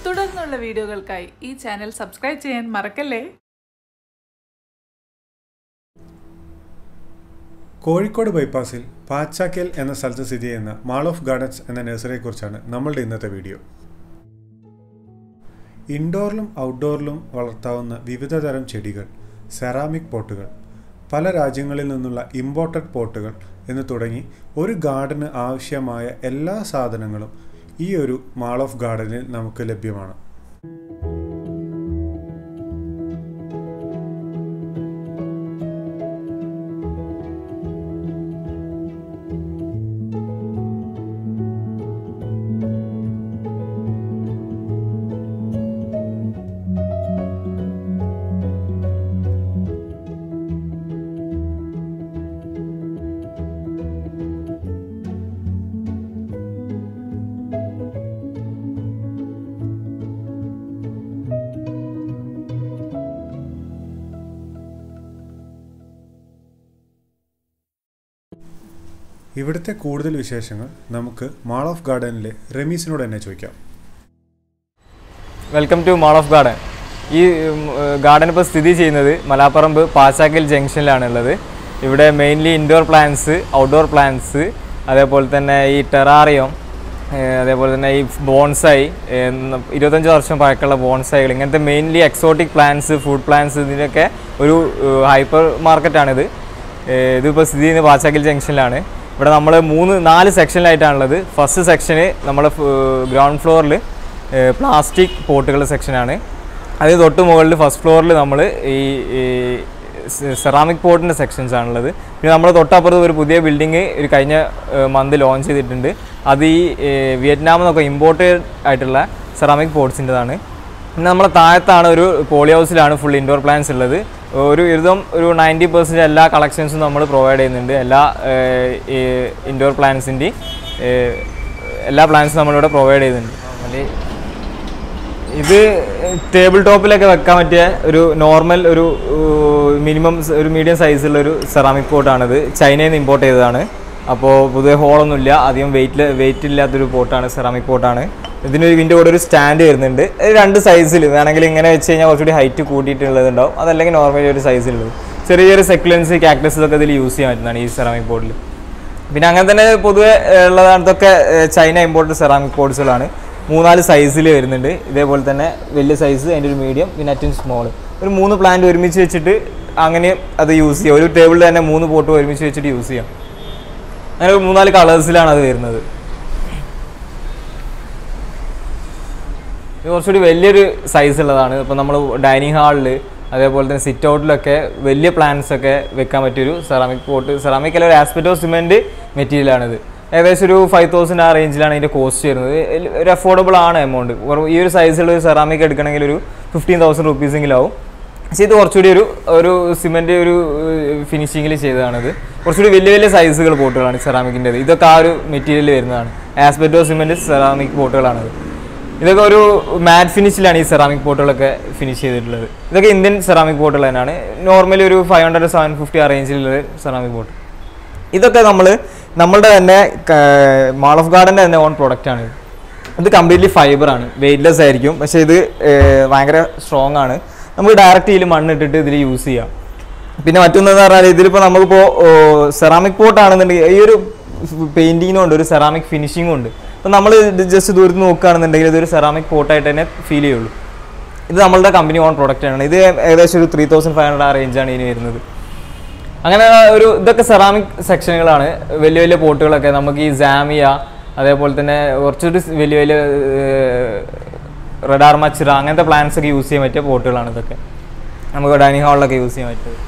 തുടർന്നുള്ള വീഡിയോകൾക്കായി ഈ ചാനൽ സബ്സ്ക്രൈബ് ചെയ്യാൻ മറക്കല്ലേ. കോഴിക്കോട് ബൈപ്പാസിൽ പാച്ചാക്കൽ എന്ന സ്ഥലത്ത് സ്ഥിതി ചെയ്യുന്ന മാൾ ഓഫ് ഗാർഡൻസ് എന്ന നഴ്സറിയെക്കുറിച്ചാണ് നമ്മളുടെ ഇന്നത്തെ വീഡിയോ. ഇൻഡോറിലും ഔട്ട്ഡോറിലും വളർത്താവുന്ന വിവിധ തരം ചെടികൾ, സെറാമിക് പോട്ടുകൾ, പല രാജ്യങ്ങളിൽ നിന്നുള്ള ഇമ്പോർട്ടഡ് പോട്ടുകൾ എന്ന് തുടങ്ങി ഒരു ഗാർഡന് ആവശ്യമായ എല്ലാ സാധനങ്ങളും ഈ ഒരു മാൾ ഓഫ് ഗാർഡനിൽ നമുക്ക് ലഭ്യമാണ്. ഇവിടുത്തെ കൂടുതൽ വിശേഷങ്ങൾ നമുക്ക് മാൾ ഓഫ് ഗാർഡനിലെ റമീസിനോട് തന്നെ ചോദിക്കാം. Welcome to Mall of Garden. ഈ ഗാർഡൻ ഇപ്പോൾ സ്ഥിതി ചെയ്യുന്നത് മലാപ്പറമ്പ് പാച്ചാക്കൽ ജംഗ്ഷനിലാണുള്ളത്. ഇവിടെ mainly indoor plants, outdoor plants, അതേപോലെ തന്നെ ഈ ടെറാറിയം, അതേപോലെ തന്നെ ഈ ബോൺസായി, 25 വർഷം പഴക്കമുള്ള ബോൺസായികൾ, ഇങ്ങനത്തെ mainly exotic plants, food plants, ഇതിനൊക്കെ ഒരു ഹൈപ്പർ മാർക്കറ്റാണിത്. ഇതിപ്പോൾ സ്ഥിതി ചെയ്യുന്നത് പാച്ചാക്കൽ ജംഗ്ഷനിലാണ്. ഇവിടെ നമ്മൾ 4 സെക്ഷനിലായിട്ടാണുള്ളത്. ഫസ്റ്റ് സെക്ഷന് നമ്മൾ ഗ്രൗണ്ട് ഫ്ലോറിൽ പ്ലാസ്റ്റിക് പോട്ടുകളുടെ സെക്ഷനാണ്. അതിന് തൊട്ട് മുകളിൽ ഫസ്റ്റ് ഫ്ലോറിൽ നമ്മൾ ഈ സെറാമിക് പോട്ടിൻ്റെ സെക്ഷൻസ് ആണുള്ളത്. പിന്നെ നമ്മൾ തൊട്ടപ്പുറത്ത് ഒരു പുതിയ ബിൽഡിങ് ഒരു കഴിഞ്ഞ മന്ത് ലോഞ്ച് ചെയ്തിട്ടുണ്ട്. അത് ഈ വിയറ്റ്നാമിൽ നിന്നൊക്കെ ഇമ്പോർട്ടഡ് ആയിട്ടുള്ള സെറാമിക് പോട്ട്സിൻ്റെതാണ്. പിന്നെ നമ്മളെ താഴത്താണ് ഒരു പോളി ഹൗസിലാണ് ഫുൾ ഇൻഡോർ പ്ലാന്റ്സ് ഉള്ളത്. ഒരു 90% എല്ലാ കളക്ഷൻസും നമ്മൾ പ്രൊവൈഡ് ചെയ്യുന്നുണ്ട്. എല്ലാ ഇൻഡോർ പ്ലാന്റ്സിൻ്റെയും എല്ലാ പ്ലാന്റ്സും നമ്മളിവിടെ പ്രൊവൈഡ് ചെയ്യുന്നുണ്ട്. ഇത് ടേബിൾ ടോപ്പിലൊക്കെ വെക്കാൻ പറ്റിയ ഒരു നോർമൽ ഒരു മിനിമം ഒരു മീഡിയം സൈസുള്ള ഒരു സെറാമിക് പോട്ടാണിത്. ചൈനയിൽ നിന്ന് ഇമ്പോർട്ട് ചെയ്തതാണ്. അപ്പോൾ പൊതുവെ ഹോളൊന്നുമില്ല, അധികം വെയിറ്റ് ഇല്ലാത്തൊരു പോട്ടാണ്, സെറാമിക് പോട്ടാണ്. ഇതിൻ്റെ കൂടെ ഒരു സ്റ്റാൻഡ് വരുന്നുണ്ട്. 2 സൈസിൽ വേണമെങ്കിൽ ഇങ്ങനെ വെച്ച് കഴിഞ്ഞാൽ കുറച്ചുകൂടി ഹൈറ്റ് കൂട്ടിയിട്ടുള്ളതുണ്ടാവും, അതല്ലെങ്കിൽ നോർമലി ഒരു സൈസിലുള്ളത്. ചെറിയൊരു സെക്യുലൻസ്, കാക്ടസൊക്കെ ഇതിൽ യൂസ് ചെയ്യാൻ പറ്റുന്നതാണ് ഈ സെറാമിക് പോട്ടിൽ. പിന്നെ അങ്ങനെ തന്നെ പൊതുവെ ഉള്ളതാണതൊക്കെ ചൈന ഇമ്പോർട്ടഡ് സെറാമിക് പോട്ട്സുകളാണ്. 3-4 സൈസിൽ വരുന്നുണ്ട്. ഇതേപോലെ തന്നെ വലിയ സൈസ്, അതിൻ്റെ ഒരു മീഡിയം, പിന്നെ ഏറ്റവും സ്മോൾ. ഒരു 3 പ്ലാന്റ് ഒരുമിച്ച് വെച്ചിട്ട് അങ്ങനെ അത് യൂസ് ചെയ്യാം. ഒരു ടേബിളിൽ തന്നെ 3 പോട്ട് ഒരുമിച്ച് വെച്ചിട്ട് യൂസ് ചെയ്യാം. അങ്ങനെ 3-4 കളേഴ്സിലാണ് അത് വരുന്നത്. ഇത് കുറച്ചുകൂടി വലിയൊരു സൈസ് ഉള്ളതാണ്. ഇപ്പോൾ നമ്മൾ ഡൈനിങ് ഹാളിൽ, അതേപോലെ തന്നെ സിറ്റ് ഔട്ടിലൊക്കെ വലിയ പ്ലാന്റ്സ് ഒക്കെ വെക്കാൻ പറ്റിയൊരു സെറാമിക് പോട്ട്. സെറാമിക് അല്ല, ഒരു ആസ്പെറ്റോ സിമെൻറ്റ് മെറ്റീരിയലാണിത്. ഏകദേശം ഒരു 5000 ആ റേഞ്ചിലാണ് ഇതിൻ്റെ കോസ്റ്റ് വരുന്നത്. ഒരു അഫോർഡബിൾ ആണ് എമൗണ്ട്. ഈ ഒരു സൈസിലുള്ള ഒരു സെറാമിക് എടുക്കണമെങ്കിൽ ഒരു 15,000 റുപ്പീസെങ്കിലാവും. പക്ഷേ ഇത് കുറച്ചുകൂടി ഒരു സിമെൻറ്റ് ഒരു ഫിനിഷിങ്ങിൽ ചെയ്തതാണിത്. കുറച്ചുകൂടി വലിയ സൈസുകൾ പോട്ടുകളാണ് സെറാമിക്കിൻ്റെത്. ഇതൊക്കെ ആ ഒരു മെറ്റീരിയൽ വരുന്നതാണ്. ആസ്പെറ്റോ സിമെൻറ്റ് സെറാമിക് പോട്ടുകളാണിത്. ഇതൊക്കെ ഒരു മാറ്റ് ഫിനിഷിലാണ് ഈ സെറാമിക് പോട്ടുകളൊക്കെ ഫിനിഷ് ചെയ്തിട്ടുള്ളത്. ഇതൊക്കെ ഇന്ത്യൻ സെറാമിക് പോട്ടുകൾ തന്നെയാണ്. നോർമലി ഒരു 500-750 ആ റേഞ്ചിലുള്ള സെറാമിക് പോട്ട്. ഇതൊക്കെ നമ്മളുടെ തന്നെ മാൾ ഓഫ് ഗാർഡൻ്റെ തന്നെ ഓൺ പ്രൊഡക്റ്റാണ്. ഇത് കംപ്ലീറ്റ്ലി ഫൈബറാണ്, വെയ്റ്റ്ലെസ് ആയിരിക്കും. പക്ഷേ ഇത് ഭയങ്കര സ്ട്രോങ് ആണ്. നമുക്ക് ഡയറക്റ്റ് ഇതിൽ മണ്ണിട്ടിട്ട് ഇതിൽ യൂസ് ചെയ്യാം. പിന്നെ മറ്റൊന്നെന്ന് പറഞ്ഞാൽ ഇതിലിപ്പോൾ നമുക്കിപ്പോൾ സെറാമിക് പോട്ടാണെന്നുണ്ടെങ്കിൽ ഈ ഒരു പെയിൻറ്റിങ്ങിനുണ്ട്, ഒരു സെറാമിക് ഫിനിഷിങ്ങും ഉണ്ട്. അപ്പോൾ നമ്മൾ ജസ്റ്റ് ദൂരത്ത് നോക്കുകയാണെന്നുണ്ടെങ്കിൽ ഇതൊരു സെറാമിക് പോട്ടായിട്ട് തന്നെ ഫീൽ ചെയ്യുള്ളൂ. ഇത് നമ്മളുടെ കമ്പനി ഓൺ പ്രൊഡക്റ്റാണ്. ഇത് ഏകദേശം ഒരു 3500 ആ റേഞ്ചാണ് ഇതിന് വരുന്നത്. അങ്ങനെ ഇതൊക്കെ സെറാമിക് സെക്ഷനുകളാണ്. വലിയ പോട്ടുകളൊക്കെ നമുക്ക് ഈ സാമിയ, അതേപോലെ തന്നെ കുറച്ചൊരു വലിയ റെഡാർ മച്ചിറ, അങ്ങനത്തെ പ്ലാന്റ്സ് ഒക്കെ യൂസ് ചെയ്യാൻ പറ്റിയ പോട്ടുകളാണ് ഇതൊക്കെ. നമുക്ക് ഡൈനിങ് ഹാളിലൊക്കെ യൂസ് ചെയ്യാൻ പറ്റുന്നത്.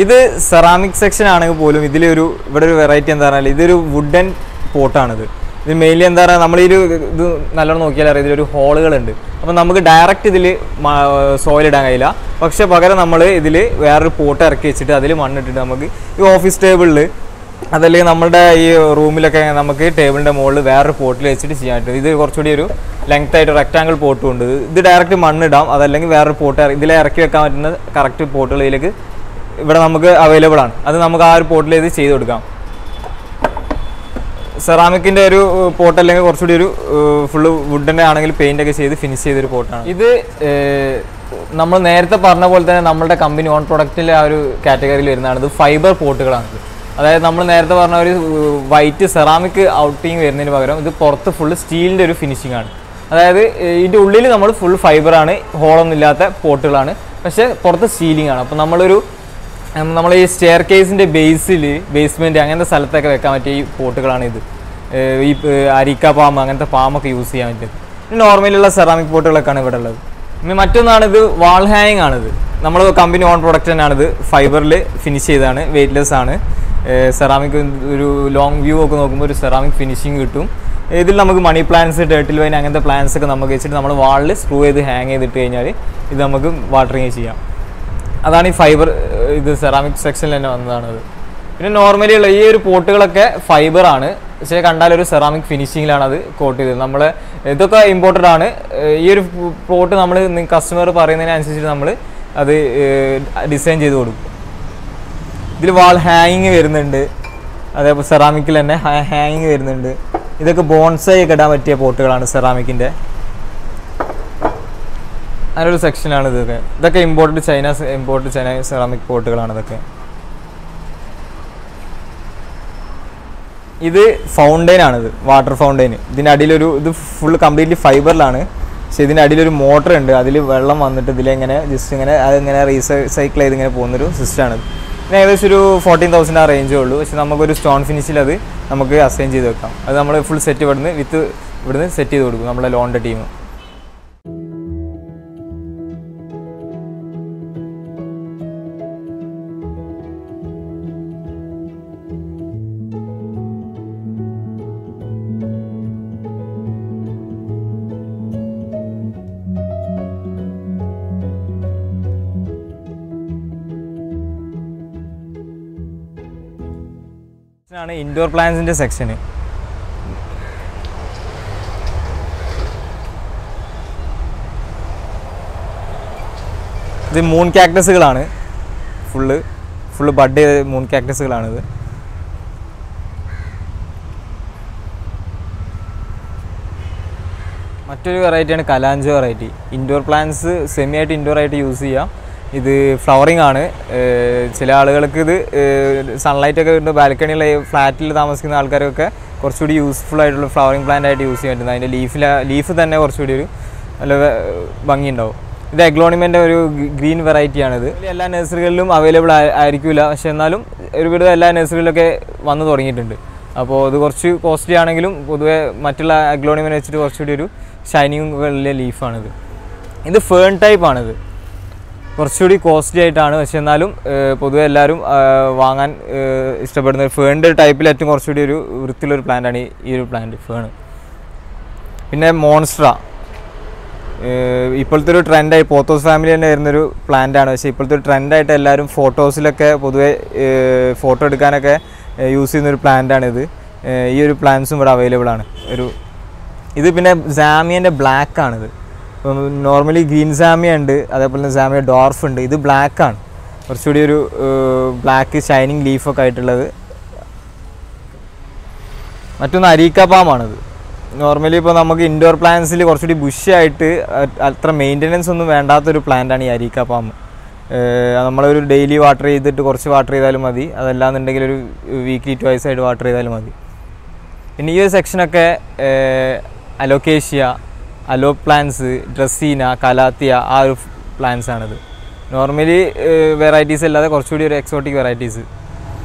ഇത് സെറാമിക് സെക്ഷൻ ആണെങ്കിൽ പോലും ഇവിടെ ഒരു വെറൈറ്റി എന്താ പറഞ്ഞാൽ ഇതൊരു വുഡൻ പോട്ടാണിത്. ഇത് മെയിൻലി എന്താ പറയുക, നമ്മൾ ഇത് നല്ലോണം നോക്കിയാൽ അറിയാം ഇതിലൊരു ഹോളുകളുണ്ട്. അപ്പോൾ നമുക്ക് ഡയറക്റ്റ് ഇതിൽ സോയിൽ ഇടാൻ കഴിയില്ല. പക്ഷേ പകരം നമ്മൾ ഇതിൽ വേറൊരു പോട്ട് ഇറക്കി വെച്ചിട്ട് അതിൽ മണ്ണിട്ടിട്ട് നമുക്ക് ഈ ഓഫീസ് ടേബിളിൽ അതല്ലെങ്കിൽ നമ്മുടെ ഈ റൂമിലൊക്കെ നമുക്ക് ടേബിളിൻ്റെ മുകളിൽ വേറൊരു പോട്ടിൽ വെച്ചിട്ട് ചെയ്യാൻ പറ്റും. ഇത് കുറച്ചുകൂടി ഒരു ലെങ്ത് ആയിട്ട് റെക്റ്റാങ്കിൾ പോട്ടും ഉണ്ട്. ഇത് ഡയറക്റ്റ് മണ്ണിടാം, അതല്ലെങ്കിൽ വേറൊരു പോട്ട് ഇതിലെ ഇറക്കി വെക്കാൻ പറ്റുന്ന കറക്റ്റ് പോട്ടുകൾ ഇതിലേക്ക് ഇവിടെ നമുക്ക് അവൈലബിൾ ആണ്. അത് നമുക്ക് ആ ഒരു പോട്ടിൽ ഇത് ചെയ്ത് കൊടുക്കാം. സെറാമിക്കിൻ്റെ ഒരു പോട്ട് അല്ലെങ്കിൽ കുറച്ചുകൂടി ഒരു ഫുള്ള് വുഡിൻ്റെ ആണെങ്കിൽ പെയിൻ്റ് ഒക്കെ ചെയ്ത് ഫിനിഷ് ചെയ്തൊരു പോട്ടാണ് ഇത്. നമ്മൾ നേരത്തെ പറഞ്ഞ പോലെ തന്നെ നമ്മളുടെ കമ്പനി ഓൺ പ്രൊഡക്റ്റിലെ ആ ഒരു കാറ്റഗറിയിൽ വരുന്നതാണ്. ഇത് ഫൈബർ പോട്ടുകളാണിത്. അതായത് നമ്മൾ നേരത്തെ പറഞ്ഞ ഒരു വൈറ്റ് സെറാമിക് ഔട്ടിങ് വരുന്നതിന് പകരം ഇത് പുറത്ത് ഫുള്ള് സ്റ്റീലിൻ്റെ ഒരു ഫിനിഷിംഗ് ആണ്. അതായത് ഇതിൻ്റെ ഉള്ളിൽ നമ്മൾ ഫുൾ ഫൈബറാണ്, ഹോളൊന്നും ഇല്ലാത്ത പോട്ടുകളാണ്, പക്ഷേ പുറത്ത് സ്റ്റീലിംഗ് ആണ്. അപ്പോൾ നമ്മൾ ഈ സ്റ്റെയർ കേസിൻ്റെ ബേസ്മെൻറ്റ് അങ്ങനത്തെ സ്ഥലത്തൊക്കെ വെക്കാൻ പറ്റിയ ഈ പോട്ടുകളാണ് ഇത്. ഈ അരിക്ക പാമ്പ് അങ്ങനത്തെ പാമ്പൊക്കെ യൂസ് ചെയ്യാൻ പറ്റും. നോർമലുള്ള സെറാമിക് പോട്ടുകളൊക്കെയാണ് ഇവിടെ ഉള്ളത്. പിന്നെ മറ്റൊന്നാണ് ഇത് വാൾ ഹാങ്ങിങ് ആണിത്. നമ്മൾ കമ്പനി ഓൺ പ്രൊഡക്റ്റ് തന്നെയാണിത്. ഫൈബറിൽ ഫിനിഷ് ചെയ്താണ്, വെയ്റ്റ്ലെസ് ആണ്. സെറാമിക് ഒരു ലോങ് വ്യൂ ഒക്കെ നോക്കുമ്പോൾ ഒരു സെറാമിക് ഫിനിഷിങ് കിട്ടും. ഇതിൽ നമുക്ക് മണി പ്ലാന്റ്സ്, ടേർട്ടിൽ വൈൻ അങ്ങനത്തെ പ്ലാന്റ്സ് ഒക്കെ നമുക്ക് വെച്ചിട്ട് നമ്മൾ വാളിൽ സ്ക്രൂ ചെയ്ത് ഹാങ് ചെയ്തിട്ട് കഴിഞ്ഞാൽ ഇത് നമുക്ക് വാട്ടറിങ് ചെയ്യാം. അതാണ് ഈ ഫൈബർ, ഇത് സെറാമിക് സെക്ഷനിൽ തന്നെ വന്നതാണത്. പിന്നെ നോർമലി ഉള്ള ഈ ഒരു പോട്ടുകളൊക്കെ ഫൈബറാണ്, പക്ഷേ കണ്ടാലൊരു സെറാമിക് ഫിനിഷിങ്ങിലാണ് അത് കോട്ട് ചെയ്തത്. നമ്മൾ ഇതൊക്കെ ഇമ്പോർട്ടഡ് ആണ്. ഈ ഒരു പോട്ട് നമ്മൾ കസ്റ്റമർ പറയുന്നതിനനുസരിച്ച് നമ്മൾ അത് ഡിസൈൻ ചെയ്ത് കൊടുക്കും. ഇതിൽ വാൾ ഹാങ്ങിങ് വരുന്നുണ്ട്, അതേപോലെ സെറാമിക്കിൽ തന്നെ ഹാങ്ങിങ് വരുന്നുണ്ട്. ഇതൊക്കെ ബോൺസൈ ഒക്കെ ഇടാൻ പറ്റിയ പോട്ടുകളാണ് സെറാമിക്കിൻ്റെ. അങ്ങനൊരു സെക്ഷനാണ് ഇതൊക്കെ ഇമ്പോർട്ടഡ് ചൈന സെറാമിക് പോട്ടുകളാണ് ഇതൊക്കെ. ഇത് ഫൗണ്ടെയിനാണിത്, വാട്ടർ ഫൗണ്ടെയിൻ. ഇതിൻ്റെ അടിയിലൊരു ഇത് ഫുൾ കംപ്ലീറ്റ്ലി ഫൈബറിലാണ്, പക്ഷേ ഇതിൻ്റെ അടിയിലൊരു മോട്ടർ ഉണ്ട്. അതിൽ വെള്ളം വന്നിട്ട് ഇതിലെങ്ങനെ ജസ്റ്റ് ഇങ്ങനെ അതിങ്ങനെ റീസൈക്കിൾ ചെയ്ത് ഇങ്ങനെ പോകുന്നൊരു സിസ്റ്റമാണിത്. പിന്നെ ഏകദേശം ഒരു 14,000 ആ റേഞ്ചേ ഉള്ളൂ. പക്ഷേ നമുക്കൊരു സ്റ്റോൺ ഫിനിഷിൽ അത് നമുക്ക് അസൈൻ ചെയ്ത് വെക്കാം. അത് നമ്മൾ ഫുൾ സെറ്റ് ഇവിടുന്ന് സെറ്റ് ചെയ്ത് കൊടുക്കും നമ്മളെ ലോണിൻ്റെ ടീം. ആണ് ഇൻഡോർ പ്ലാന്റ്സിൻ്റെ സെക്ഷന്. ഇത് മൂൺ കാക്ടസുകളാണ്, ഫുള്ള് ബഡ് ചെയ്ത മൂൺ കാക്ടസുകളാണിത്. മറ്റൊരു വെറൈറ്റിയാണ് kalanchoe variety. Indoor plants semi ആയിട്ട് ഇൻഡോർ ആയിട്ട് യൂസ് ചെയ്യാം. ഇത് ഫ്ലവറിങ് ആണ്. ചില ആളുകൾക്ക് ഇത് സൺലൈറ്റൊക്കെ ഉണ്ട്, ബാൽക്കണിയിലെ ഫ്ലാറ്റിൽ താമസിക്കുന്ന ആൾക്കാരൊക്കെ കുറച്ചുകൂടി യൂസ്ഫുൾ ആയിട്ടുള്ള ഫ്ലവറിങ് പ്ലാന്റ് ആയിട്ട് യൂസ് ചെയ്യാൻ പറ്റുന്നത്. അതിൻ്റെ ലീഫ് തന്നെ കുറച്ചുകൂടി ഒരു നല്ല ഭംഗി ഉണ്ടാവും. ഇത് എഗ്ലോണിമൻ്റെ ഒരു ഗ്രീൻ വെറൈറ്റിയാണിത്. എല്ലാ നഴ്സറികളിലും അവൈലബിൾ ആയിരിക്കില്ല, പക്ഷെ എന്നാലും ഒരുവിധം എല്ലാ നഴ്സറികളിലൊക്കെ വന്നു തുടങ്ങിയിട്ടുണ്ട്. അപ്പോൾ ഇത് കുറച്ച് കോസ്റ്റ്ലി ആണെങ്കിലും പൊതുവെ മറ്റുള്ള എഗ്ലോണിമൻ വെച്ചിട്ട് കുറച്ചുകൂടി ഒരു ഷൈനിങ് വലിയ ലീഫാണിത്. ഇത് ഫേൺ ടൈപ്പാണിത്, കുറച്ചുകൂടി കോസ്റ്റ്ലി ആയിട്ടാണ്, പക്ഷെ എന്നാലും പൊതുവെ എല്ലാവരും വാങ്ങാൻ ഇഷ്ടപ്പെടുന്ന ഫേണിൻ്റെ ടൈപ്പിൽ ഏറ്റവും കുറച്ചുകൂടി ഒരു വൃത്തിയുള്ളൊരു പ്ലാന്റാണ് ഈ ഒരു പ്ലാന്റ് ഫേൺ. പിന്നെ മോൺസ്ട്ര ഇപ്പോഴത്തെ ഒരു ട്രെൻഡായി, പോത്തോസ് ഫാമിലി തന്നെ വരുന്നൊരു പ്ലാന്റാണ്. പക്ഷേ ഇപ്പോഴത്തെ ഒരു ട്രെൻഡായിട്ട് എല്ലാവരും ഫോട്ടോസിലൊക്കെ പൊതുവെ ഫോട്ടോ എടുക്കാനൊക്കെ യൂസ് ചെയ്യുന്നൊരു പ്ലാന്റാണിത്. ഈ ഒരു പ്ലാന്റ്സും ഇവിടെ അവൈലബിൾ ആണ്. ഇത് പിന്നെ സാമിയൻ്റെ ബ്ലാക്കാണിത്. നോർമലി ഗ്രീൻ സാമിയ ഉണ്ട്, അതേപോലെ തന്നെ സാമിയ ഡോർഫ് ഉണ്ട്. ഇത് ബ്ലാക്കാണ്, കുറച്ചുകൂടി ഒരു ബ്ലാക്ക് ഷൈനിങ് ലീഫൊക്കെ ആയിട്ടുള്ളത്. മറ്റൊന്ന് അരീക്ക പാമാണിത്. നോർമലി ഇപ്പോൾ നമുക്ക് ഇൻഡോർ പ്ലാന്റ്സിൽ കുറച്ചുകൂടി ബുഷായിട്ട് അത്ര മെയിൻ്റനൻസ് ഒന്നും വേണ്ടാത്തൊരു പ്ലാന്റാണ് ഈ അരീക്ക പാമ്പ്. നമ്മളൊരു ഡെയിലി വാട്ടർ ചെയ്തിട്ട് കുറച്ച് വാട്ടർ ചെയ്താലും മതി, അതല്ലാന്നുണ്ടെങ്കിൽ ഒരു വീക്ക്ലി ട്വൈസ് ആയിട്ട് വാട്ടർ ചെയ്താലും മതി. പിന്നെ ഈ ഒരു സെക്ഷനൊക്കെ Alocasia, hello plants, dracaena, calathea ആ ഒരു പ്ലാന്റ്സാണിത്. നോർമലി വെറൈറ്റീസ് അല്ലാതെ കുറച്ചുകൂടി ഒരു എക്സോട്ടിക് വെറൈറ്റീസ്.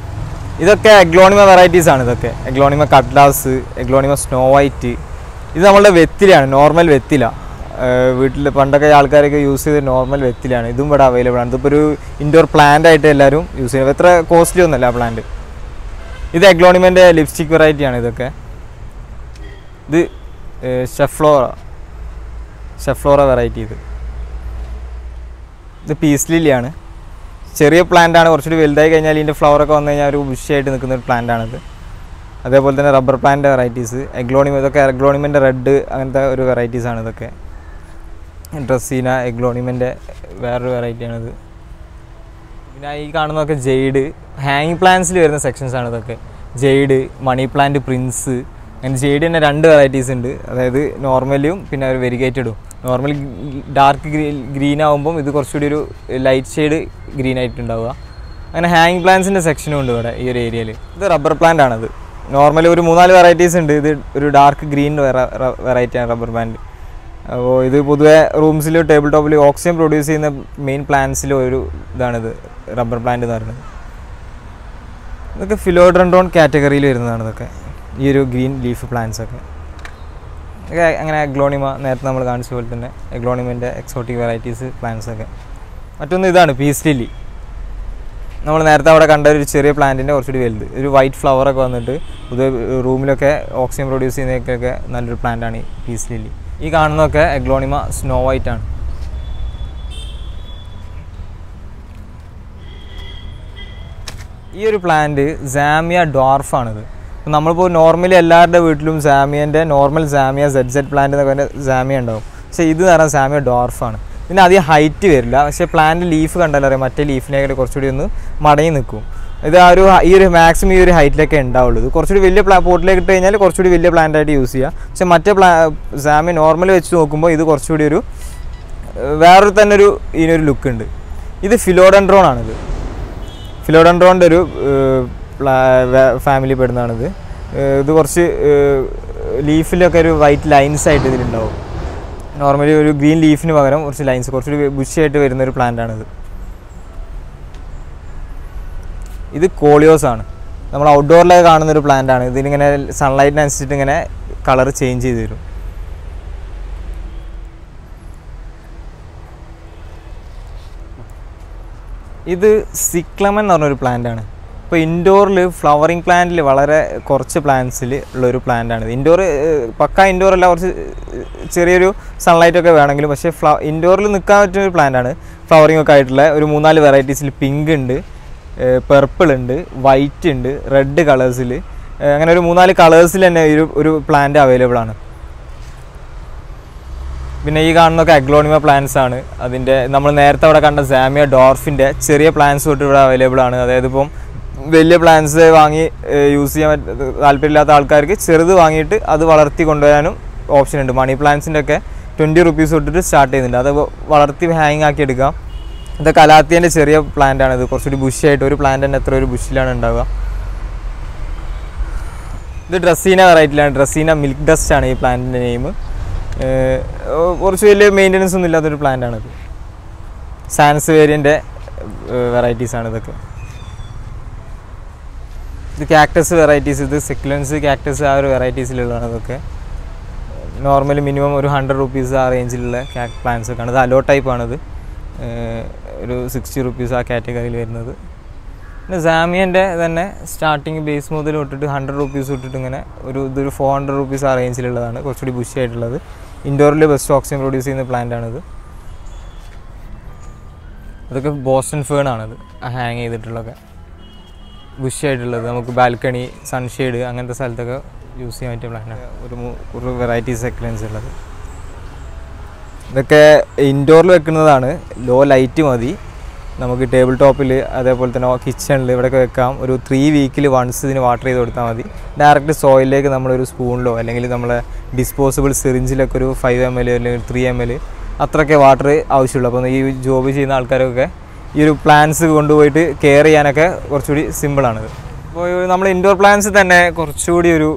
ഇതൊക്കെ എഗ്ലോണിമ വെറൈറ്റീസാണ്. ഇതൊക്കെ എഗ്ലോണിമ കട്ട്ലാസ്, എഗ്ലോണിമ സ്നോ വൈറ്റ്. ഇത് നമ്മളുടെ വെത്തിലാണ്, നോർമൽ വെത്തില. വീട്ടിൽ പണ്ടൊക്കെ ആൾക്കാരൊക്കെ യൂസ് ചെയ്ത് നോർമൽ വെത്തിലാണ്. ഇതും ഇവിടെ അവൈലബിൾ ആണ്. ഇതിപ്പോൾ ഒരു ഇൻഡോർ പ്ലാന്റ് ആയിട്ട് എല്ലാവരും യൂസ് ചെയ്യുന്നത്. എത്ര കോസ്റ്റ്ലി ഒന്നുമല്ല പ്ലാന്റ്. ഇത് എഗ്ലോണിമൻ്റെ ലിപ്സ്റ്റിക് വെറൈറ്റിയാണ്. ഇതൊക്കെ ഇത് ഷെഫ്ലോറ വെറൈറ്റി. ഇത് പീസ് ലില്ലിയാണ്. ചെറിയ പ്ലാന്റാണ്, കുറച്ചുകൂടി വലുതായി കഴിഞ്ഞാൽ ഇതിൻ്റെ ഫ്ലവറൊക്കെ വന്നു കഴിഞ്ഞാൽ ഒരു ബുഷിയായിട്ട് നിൽക്കുന്ന ഒരു പ്ലാന്റാണിത്. അതേപോലെ തന്നെ റബ്ബർ പ്ലാന്റ് വെറൈറ്റീസ്, ഇതൊക്കെ എഗ്ലോണിമൻ്റെ റെഡ് അങ്ങനത്തെ ഒരു വെറൈറ്റീസാണ്. ഇതൊക്കെ ഡ്രസ്സീന എഗ്ലോണിമൻ്റെ വേറൊരു വെറൈറ്റിയാണിത്. പിന്നെ ഈ കാണുന്നതൊക്കെ ജെയ്ഡ്, ഹാങ്ങിങ് പ്ലാന്റ്സിൽ വരുന്ന സെക്ഷൻസാണ് ഇതൊക്കെ. Jade, money plant, prince. അങ്ങനെ ജെയ്ഡ് തന്നെ 2 വെറൈറ്റീസ് ഉണ്ട്. അതായത് നോർമലും പിന്നെ ഒരു വെരിഗേറ്റഡും. നോർമൽ ഡാർക്ക് ഗ്രീൻ ആകുമ്പം ഇത് കുറച്ചുകൂടി ഒരു ലൈറ്റ് ഷെയ്ഡ് ഗ്രീൻ ആയിട്ടുണ്ടാവുക. അങ്ങനെ ഹാങ്ങിങ് പ്ലാന്റ്സിൻ്റെ സെക്ഷനും ഉണ്ട് ഇവിടെ ഈ ഒരു ഏരിയയിൽ. ഇത് റബ്ബർ പ്ലാന്റ് ആണത്. നോർമലി ഒരു 3-4 വെറൈറ്റീസ് ഉണ്ട്. ഇത് ഒരു ഡാർക്ക് ഗ്രീൻ വെറൈറ്റിയാണ് റബ്ബർ പ്ലാന്റ്. അപ്പോൾ ഇത് പൊതുവെ റൂംസിൽ ടേബിൾ ടോപ്പിൽ ഓക്സിജൻ പ്രൊഡ്യൂസ് ചെയ്യുന്ന മെയിൻ പ്ലാന്റ്സിൽ ഒരു ഇതാണിത് റബ്ബർ പ്ലാന്റ് എന്ന് പറയുന്നത്. ഇതൊക്കെ ഫിലോഡെൻഡ്രോൺ കാറ്റഗറിയിൽ വരുന്നതാണ്. ഇതൊക്കെ ഈ ഒരു ഗ്രീൻ ലീഫ് പ്ലാന്റ്സ് ഒക്കെ അങ്ങനെ എഗ്ലോണിമ നേരത്തെ നമ്മൾ കാണിച്ച പോലെ തന്നെ എഗ്ലോണിമൻ്റെ എക്സോട്ടിക് വെറൈറ്റീസ് പ്ലാന്റ്സ് ഒക്കെ. മറ്റൊന്ന് ഇതാണ് പീസ് ലില്ലി. നമ്മൾ നേരത്തെ അവിടെ കണ്ട ഒരു ചെറിയ പ്ലാന്റിൻ്റെ കുറച്ചുകൂടി വലുത്, ഒരു വൈറ്റ് ഫ്ലവറൊക്കെ വന്നിട്ട് ഇത് റൂമിലൊക്കെ ഓക്സിജൻ പ്രൊഡ്യൂസ് ചെയ്യുന്നതൊക്കെ നല്ലൊരു പ്ലാന്റാണ് ഈ പീസ് ലില്ലി. ഈ കാണുന്നതൊക്കെ എഗ്ലോണിമ സ്നോ വൈറ്റ് ആണ്. ഈ ഒരു പ്ലാന്റ് സാമിയ ഡോർഫാണിത്. നമ്മളിപ്പോൾ നോർമലി എല്ലാവരുടെ വീട്ടിലും സാമിയൻ്റെ നോർമൽ സാമിയ ZZ പ്ലാന്റ് എന്നൊക്കെ പറഞ്ഞാൽ സാമിയ ഉണ്ടാവും. പക്ഷേ ഇത് പറഞ്ഞാൽ സാമിയ ഡോർഫാണ്. ഇതിന് അധികം ഹൈറ്റ് വരില്ല. പക്ഷേ പ്ലാന്റ് ലീഫ് കണ്ടാലറിയാം മറ്റേ ലീഫിനെയൊക്കെ കുറച്ചുകൂടി ഒന്ന് മടങ്ങി നിൽക്കും. ഇത് ഈ ഒരു മാക്സിമം ഈ ഒരു ഹൈറ്റിലൊക്കെ ഉണ്ടാവുള്ളൂ. ഇത് കുറച്ചുകൂടി വലിയ പോട്ടിലേക്ക് ഇട്ട് കഴിഞ്ഞാൽ കുറച്ചുകൂടി വലിയ പ്ലാന്റ് ആയിട്ട് യൂസ് ചെയ്യുക. പക്ഷേ മറ്റേ സാമിയ നോർമൽ വെച്ച് നോക്കുമ്പോൾ ഇത് കുറച്ചുകൂടി ഒരു വേറൊരു തന്നെ ഇതിനൊരു ലുക്ക് ഉണ്ട്. ഇത് ഫിലോഡെൻഡ്രോൺ ആണിത്. ഫിലോഡെൻഡ്രോണിൻ്റെ ഒരു ഫാമിലി പെടുന്നതാണിത്. ഇത് കുറച്ച് ലീഫിലൊക്കെ ഒരു വൈറ്റ് ലൈൻസ് ആയിട്ട് ഇതിലുണ്ടാവും. നോർമലി ഒരു ഗ്രീൻ ലീഫിന് പകരം കുറച്ച് ലൈൻസ് കുറച്ചൊരു ബുഷിയായിട്ട് വരുന്നൊരു പ്ലാന്റാണിത്. ഇത് കോളിയോസ് ആണ്. നമ്മൾ ഔട്ട്ഡോറിലൊക്കെ കാണുന്നൊരു പ്ലാന്റാണ്. ഇതിനിങ്ങനെ സൺലൈറ്റിനനുസരിച്ചിട്ട് ഇങ്ങനെ കളർ ചേഞ്ച് ചെയ്ത് തരും. ഇത് സിക്ലമൻ എന്ന് പറഞ്ഞൊരു പ്ലാന്റാണ്. ഇപ്പോൾ ഇൻഡോറിൽ ഫ്ലവറിങ് പ്ലാന്റിൽ വളരെ കുറച്ച് പ്ലാന്റ്സിൽ ഉള്ളൊരു പ്ലാന്റാണ്. ഇൻഡോർ പക്ക ഇൻഡോർ അല്ല, കുറച്ച് ചെറിയൊരു സൺലൈറ്റൊക്കെ വേണമെങ്കിലും പക്ഷേ ഇൻഡോറിൽ നിൽക്കാൻ പറ്റുന്നൊരു പ്ലാന്റാണ്. ഫ്ലവറിങ് ഒക്കെ ആയിട്ടുള്ള ഒരു 3-4 വെറൈറ്റീസിൽ പിങ്ക് ഉണ്ട്, പെർപ്പിൾ ഉണ്ട്, വൈറ്റ് ഉണ്ട്, റെഡ് കളേഴ്സിൽ, അങ്ങനെ ഒരു 3-4 കളേഴ്സിൽ തന്നെ ഒരു പ്ലാന്റ് അവൈലബിൾ ആണ്. പിന്നെ ഈ കാണുന്നതൊക്കെ അഗ്ലോണിമ പ്ലാന്റ്സ് ആണ്. അതിൻ്റെ നമ്മൾ നേരത്തെ അവിടെ കണ്ട സാമിയ ഡോർഫിൻ്റെ ചെറിയ പ്ലാന്റ്സ് തൊട്ട് ഇവിടെ അവൈലബിൾ ആണ്. അതായത് ഇപ്പം വലിയ പ്ലാന്റ്സ് വാങ്ങി യൂസ് ചെയ്യാൻ താല്പര്യമില്ലാത്ത ആൾക്കാർക്ക് ചെറുത് വാങ്ങിയിട്ട് അത് വളർത്തി കൊണ്ടുവരാനും ഓപ്ഷൻ ഉണ്ട്. മണി പ്ലാന്റ്സിൻ്റെ ഒക്കെ 20 റുപ്പീസ് തൊട്ടിട്ട് സ്റ്റാർട്ട് ചെയ്യുന്നുണ്ട്. അത് വളർത്തി ഹാങ് ആക്കി എടുക്കാം. ഇത് കലാത്തിയൻ്റെ ചെറിയ പ്ലാന്റ് ആണ്. ഇത് കുറച്ചുകൂടി ബുഷിയായിട്ട് ഒരു പ്ലാന്റ് തന്നെ എത്ര ഒരു ബുഷിലാണ് ഉണ്ടാവുക. ഇത് ഡ്രസ്സീന വെറൈറ്റിയിലാണ്. ഡ്രസ്സീന മിൽക്ക് ഡസ്റ്റ് ആണ് ഈ പ്ലാന്റിൻ്റെ നെയിം. കുറച്ച് വലിയ മെയിൻ്റനൻസ് ഒന്നും ഇല്ലാത്തൊരു പ്ലാന്റാണിത്. സാൻസ്വേരിയൻ്റെ വെറൈറ്റീസാണ് ഇതൊക്കെ. ഇത് കാക്ടസ് വെറൈറ്റീസ്. ഇത് സെക്യുലൻസ് കാക്ടസ് ആ ഒരു വെറൈറ്റീസിലുള്ളതാണ് ഇതൊക്കെ. നോർമലി മിനിമം ഒരു 100 റുപ്പീസ് ആ റേഞ്ചിലുള്ള പ്ലാന്റ്സ് ഒക്കെയാണ്. ഇത് അലോ ടൈപ്പാണിത്. ഒരു 60 റുപ്പീസ് ആ കാറ്റഗറിയിൽ വരുന്നത്. പിന്നെ സാമിയൻ്റെ തന്നെ സ്റ്റാർട്ടിങ് ബേസ് മുതൽ തൊട്ടിട്ട് 100 റുപ്പീസ് തൊട്ടിട്ട് ഇങ്ങനെ ഇതൊരു 400 റുപ്പീസ് ആ റേഞ്ചിലുള്ളതാണ്. കുറച്ചുകൂടി ബുഷി ആയിട്ടുള്ളത്. ഇൻഡോറിൽ ബെസ്റ്റ് ഓക്സിജൻ പ്രൊഡ്യൂസ് ചെയ്യുന്ന പ്ലാന്റാണിത്. അതൊക്കെ ബോസ്റ്റൺ ഫേൺ ആണിത്. ഹാങ് ചെയ്തിട്ടുള്ളതൊക്കെ ബുഷി ആയിട്ടുള്ളത്. നമുക്ക് ബാൽക്കണി, സൺഷെയ്ഡ് അങ്ങനത്തെ സ്ഥലത്തൊക്കെ യൂസ് ചെയ്യാൻ പറ്റിയ പ്ലാന്റാണ്. ഒരു വെറൈറ്റീസ് സെക്ലൻസ് ഉള്ളത്. ഇതൊക്കെ ഇൻഡോറിൽ വെക്കുന്നതാണ്. ലോ ലൈറ്റ് മതി. നമുക്ക് ടേബിൾ ടോപ്പിൽ അതേപോലെ തന്നെ കിച്ചണിൽ ഇവിടെയൊക്കെ വെക്കാം. ഒരു 3 വീക്കിൽ വൺസ് ഇതിന് വാട്ടർ ചെയ്ത് കൊടുത്താൽ മതി. ഡയറക്റ്റ് സോയിലേക്ക് നമ്മളൊരു സ്പൂണിലോ അല്ലെങ്കിൽ നമ്മളെ ഡിസ്പോസിബിൾ സിറിഞ്ചിലൊക്കെ ഒരു 5 ml അല്ലെങ്കിൽ 3 ml അത്രയൊക്കെ വാട്ടർ ആവശ്യമുള്ളൂ. അപ്പോൾ ഈ ജോബ് ചെയ്യുന്ന ആൾക്കാരൊക്കെ ഈ ഒരു പ്ലാന്റ്സ് കൊണ്ടുപോയിട്ട് കെയർ ചെയ്യാനൊക്കെ കുറച്ചുകൂടി സിമ്പിളാണിത്. അപ്പോൾ നമ്മൾ ഇൻഡോർ പ്ലാന്റ്സ് തന്നെ കുറച്ചുകൂടി ഒരു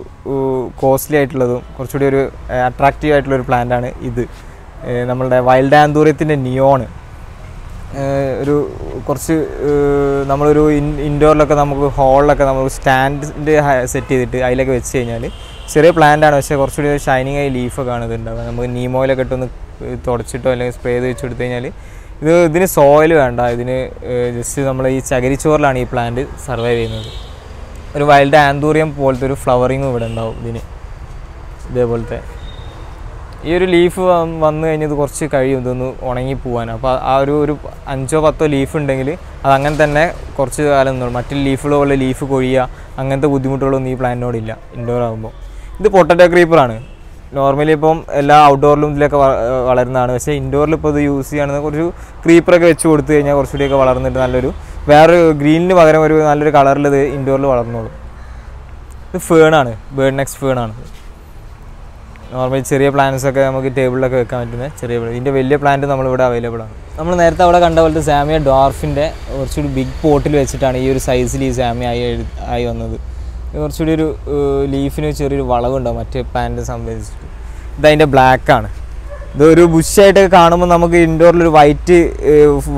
കോസ്റ്റ്ലി ആയിട്ടുള്ളതും കുറച്ചുകൂടി ഒരു അട്രാക്റ്റീവ് ആയിട്ടുള്ളൊരു പ്ലാന്റാണ് ഇത്. നമ്മളുടെ വൈൽഡ് ആന്തൂറിയത്തിൻ്റെ നിയോൺ. ഒരു കുറച്ച് നമ്മളൊരു ഇൻഡോറിലൊക്കെ നമുക്ക് ഹോളിലൊക്കെ നമ്മൾ സ്റ്റാൻഡ് സെറ്റ് ചെയ്തിട്ട് അതിലൊക്കെ വെച്ച് കഴിഞ്ഞാൽ ചെറിയ പ്ലാന്റാണ്, പക്ഷേ കുറച്ചുകൂടി ഷൈനിങ് ആയി ലീഫൊക്കെ ആണ് ഇതുണ്ടാവുക. നമുക്ക് നീമോയിലൊക്കെ ഇട്ടൊന്ന് തുടച്ചിട്ടോ അല്ലെങ്കിൽ സ്പ്രേ ചെയ്ത് വെച്ച് കൊടുത്തു കഴിഞ്ഞാൽ ഇതിന് സോയിൽ വേണ്ട. ഇതിന് ജസ്റ്റ് നമ്മൾ ഈ ചകിരിച്ചോറിലാണ് ഈ പ്ലാന്റ് സർവൈവ് ചെയ്യുന്നത്. ഒരു വൈൽഡ് ആന്തൂറിയം പോലത്തെ ഒരു ഫ്ലവറിങ്ങും ഇവിടെ ഉണ്ടാവും ഇതിന്. ഇതേപോലത്തെ ഈ ഒരു ലീഫ് വന്നു കഴിഞ്ഞത് കുറച്ച് കഴിയും ഇതൊന്ന് ഉണങ്ങി പോകാൻ. അപ്പോൾ ആ ഒരു 5-10 ലീഫ് ഉണ്ടെങ്കിൽ അതങ്ങനെ തന്നെ കുറച്ച് കാലം നിന്നോളും. മറ്റു ലീഫുകളുള്ള ലീഫ് കൊഴിയുക അങ്ങനത്തെ ബുദ്ധിമുട്ടുകളൊന്നും ഈ പ്ലാന്റിനോടില്ല ഇൻഡോർ ആകുമ്പോൾ. ഇത് പൊട്ടറ്റോ ക്രീപ്പറാണ്. നോർമലി ഇപ്പം എല്ലാ ഔട്ട്ഡോറിലും ഇതിലൊക്കെ വളരുന്നതാണ്. പക്ഷേ ഇൻഡോറിൽ ഇപ്പോൾ ഇത് യൂസ് ചെയ്യുകയാണെങ്കിൽ കുറച്ച് ക്രീപ്പറൊക്കെ വെച്ച് കൊടുത്തു കഴിഞ്ഞാൽ കുറച്ചുകൂടിയൊക്കെ വളർന്നിട്ട് നല്ലൊരു വേറൊരു ഗ്രീനിന് പകരം ഒരു നല്ലൊരു കളറിൽ ഇത് ഇൻഡോറിൽ വളർന്നോളും. ഇത് ഫേണാണ്, ബേർഡ് നെക്സ്റ്റ് ഫേണാണ്. നോർമലി ചെറിയ പ്ലാന്റ്സൊക്കെ നമുക്ക് ടേബിളിലൊക്കെ വെക്കാൻ പറ്റുന്ന ചെറിയ ഇതിൻ്റെ വലിയ പ്ലാന്റ് നമ്മളിവിടെ അവൈലബിൾ ആണ്. നമ്മൾ നേരത്തെ അവിടെ കണ്ട പോലത്തെ സാമിയ ഡോർഫിൻ്റെ കുറച്ചുകൂടി ബിഗ് പോട്ടിൽ വെച്ചിട്ടാണ് ഈ ഒരു സൈസിൽ ഈ സാമിയ ആയി വന്നത്. കുറച്ചുകൂടി ഒരു ലീഫിന് ചെറിയൊരു വളവുണ്ടാവും മറ്റേ പ്ലാന്റിനെ സംബന്ധിച്ചിട്ട്. ഇതതിൻ്റെ ബ്ലാക്കാണ്. ഇതൊരു ബുഷായിട്ടൊക്കെ കാണുമ്പോൾ നമുക്ക് ഇൻഡോറിലൊരു വൈറ്റ്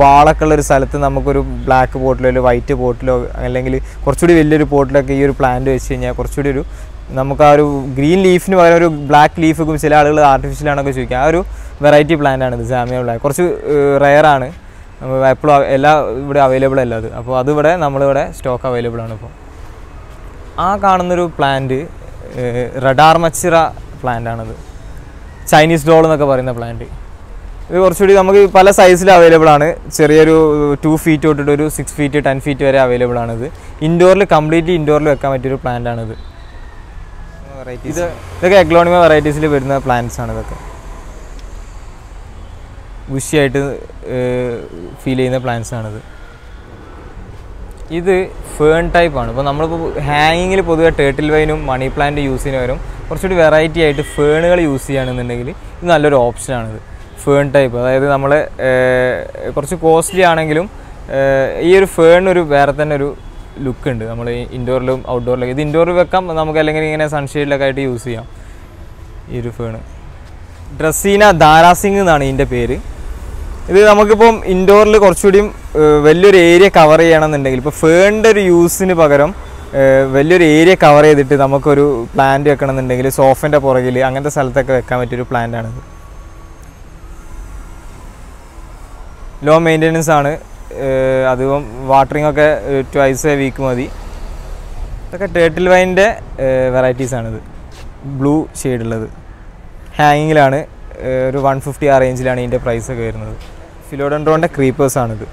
വാളൊക്കെ ഉള്ളൊരു സ്ഥലത്ത് നമുക്കൊരു ബ്ലാക്ക് പോട്ടിലോ അല്ലെങ്കിൽ വൈറ്റ് പോട്ടിലോ അല്ലെങ്കിൽ കുറച്ചുകൂടി വലിയൊരു പോട്ടിലൊക്കെ ഈ ഒരു പ്ലാന്റ് വെച്ച് കഴിഞ്ഞാൽ കുറച്ചുകൂടി ഒരു നമുക്ക് ആ ഒരു ഗ്രീൻ ലീഫിന് പകരം ഒരു ബ്ലാക്ക് ലീഫ് വെക്കും. ചില ആളുകൾ ആർട്ടിഫിഷ്യലാണൊക്കെ ചോദിക്കുക. ആ ഒരു വെറൈറ്റി പ്ലാന്റാണിത് സാമിയ ബ്ലാക്ക്. കുറച്ച് റെയറാണ്, എപ്പോഴും ഇവിടെ അവൈലബിൾ അല്ല അത്. അപ്പോൾ അതിവിടെ നമ്മളിവിടെ സ്റ്റോക്ക് അവൈലബിൾ ആണ്. ഇപ്പോൾ ആ കാണുന്നൊരു പ്ലാന്റ് റഡാർമച്ചിറ പ്ലാന്റാണത്. ചൈനീസ് ഡോൾ എന്നൊക്കെ പറയുന്ന പ്ലാന്റ്. ഇത് കുറച്ചുകൂടി നമുക്ക് പല സൈസിൽ അവൈലബിൾ ആണ്. ചെറിയൊരു 2 ഫീറ്റ് തൊട്ടിട്ട് ഒരു 6 ഫീറ്റ് 10 ഫീറ്റ് വരെ അവൈലബിൾ ആണിത്. ഇൻഡോറിൽ കംപ്ലീറ്റ്ലി ഇൻഡോറിൽ വെക്കാൻ പറ്റിയൊരു പ്ലാന്റാണിത്. ഇതൊക്കെ എഗ്ലോണിമ വെറൈറ്റീസിൽ വരുന്ന പ്ലാന്റ്സ് ആണ്. ഇതൊക്കെ ബുഷിയായിട്ട് ഫീൽ ചെയ്യുന്ന പ്ലാന്റ്സ് ആണിത്. ഇത് ഫേൺ ടൈപ്പാണ്. ഇപ്പോൾ നമ്മളിപ്പോൾ ഹാങ്ങിങ്ങിൽ പൊതുവെ ടേർട്ടിൽ വൈനും മണി പ്ലാന്റ് യൂസ് ചെയ്യുന്ന വരും. കുറച്ചുകൂടി വെറൈറ്റി ആയിട്ട് ഫേണുകൾ യൂസ് ചെയ്യുകയാണെന്നുണ്ടെങ്കിൽ ഇത് നല്ലൊരു ഓപ്ഷനാണിത്. ഫേൺ ടൈപ്പ്, അതായത് നമ്മൾ കുറച്ച് കോസ്റ്റ്ലി ആണെങ്കിലും ഈ ഒരു ഫേണിനൊരു വേറെ തന്നെ ഒരു ലുക്ക് ഉണ്ട്. നമ്മൾ ഇൻഡോറിലും ഔട്ട്ഡോറിലൊക്കെ ഇത് ഇൻഡോറിൽ വെക്കാം നമുക്ക്, അല്ലെങ്കിൽ ഇങ്ങനെ സൺഷെയ്ഡിലൊക്കെ ആയിട്ട് യൂസ് ചെയ്യാം ഈ ഒരു ഫേണ്. ഡ്രസ്സീന ദാരാസിംഗ് എന്നാണ് ഇതിൻ്റെ പേര്. ഇത് നമുക്കിപ്പം ഇൻഡോറിൽ കുറച്ചുകൂടിയും വലിയൊരു ഏരിയ കവർ ചെയ്യണമെന്നുണ്ടെങ്കിൽ ഇപ്പോൾ ഫേണിൻ്റെ ഒരു യൂസിന് പകരം വലിയൊരു ഏരിയ കവർ ചെയ്തിട്ട് നമുക്കൊരു പ്ലാന്റ് വെക്കണമെന്നുണ്ടെങ്കിൽ സോഫൻ്റെ പുറകിൽ അങ്ങനത്തെ സ്ഥലത്തൊക്കെ വെക്കാൻ പറ്റിയൊരു പ്ലാന്റാണിത്. ലോ മെയിൻ്റെനൻസ് ആണ്. അധികം വാട്ടറിങ് ഒക്കെ 2 a week മതി. ഇതൊക്കെ ടേർട്ടിൽ വൈൻ്റെ വെറൈറ്റീസാണിത്. ബ്ലൂ ഷെയ്ഡുള്ളത് ഹാങ്ങിങ്ങിലാണ്. ഒരു 150 ആ റേഞ്ചിലാണ് ഇതിൻ്റെ പ്രൈസൊക്കെ വരുന്നത്. ഫിലോഡൻഡ്രോൻ്റെ ക്രീപ്പേഴ്സാണിത്.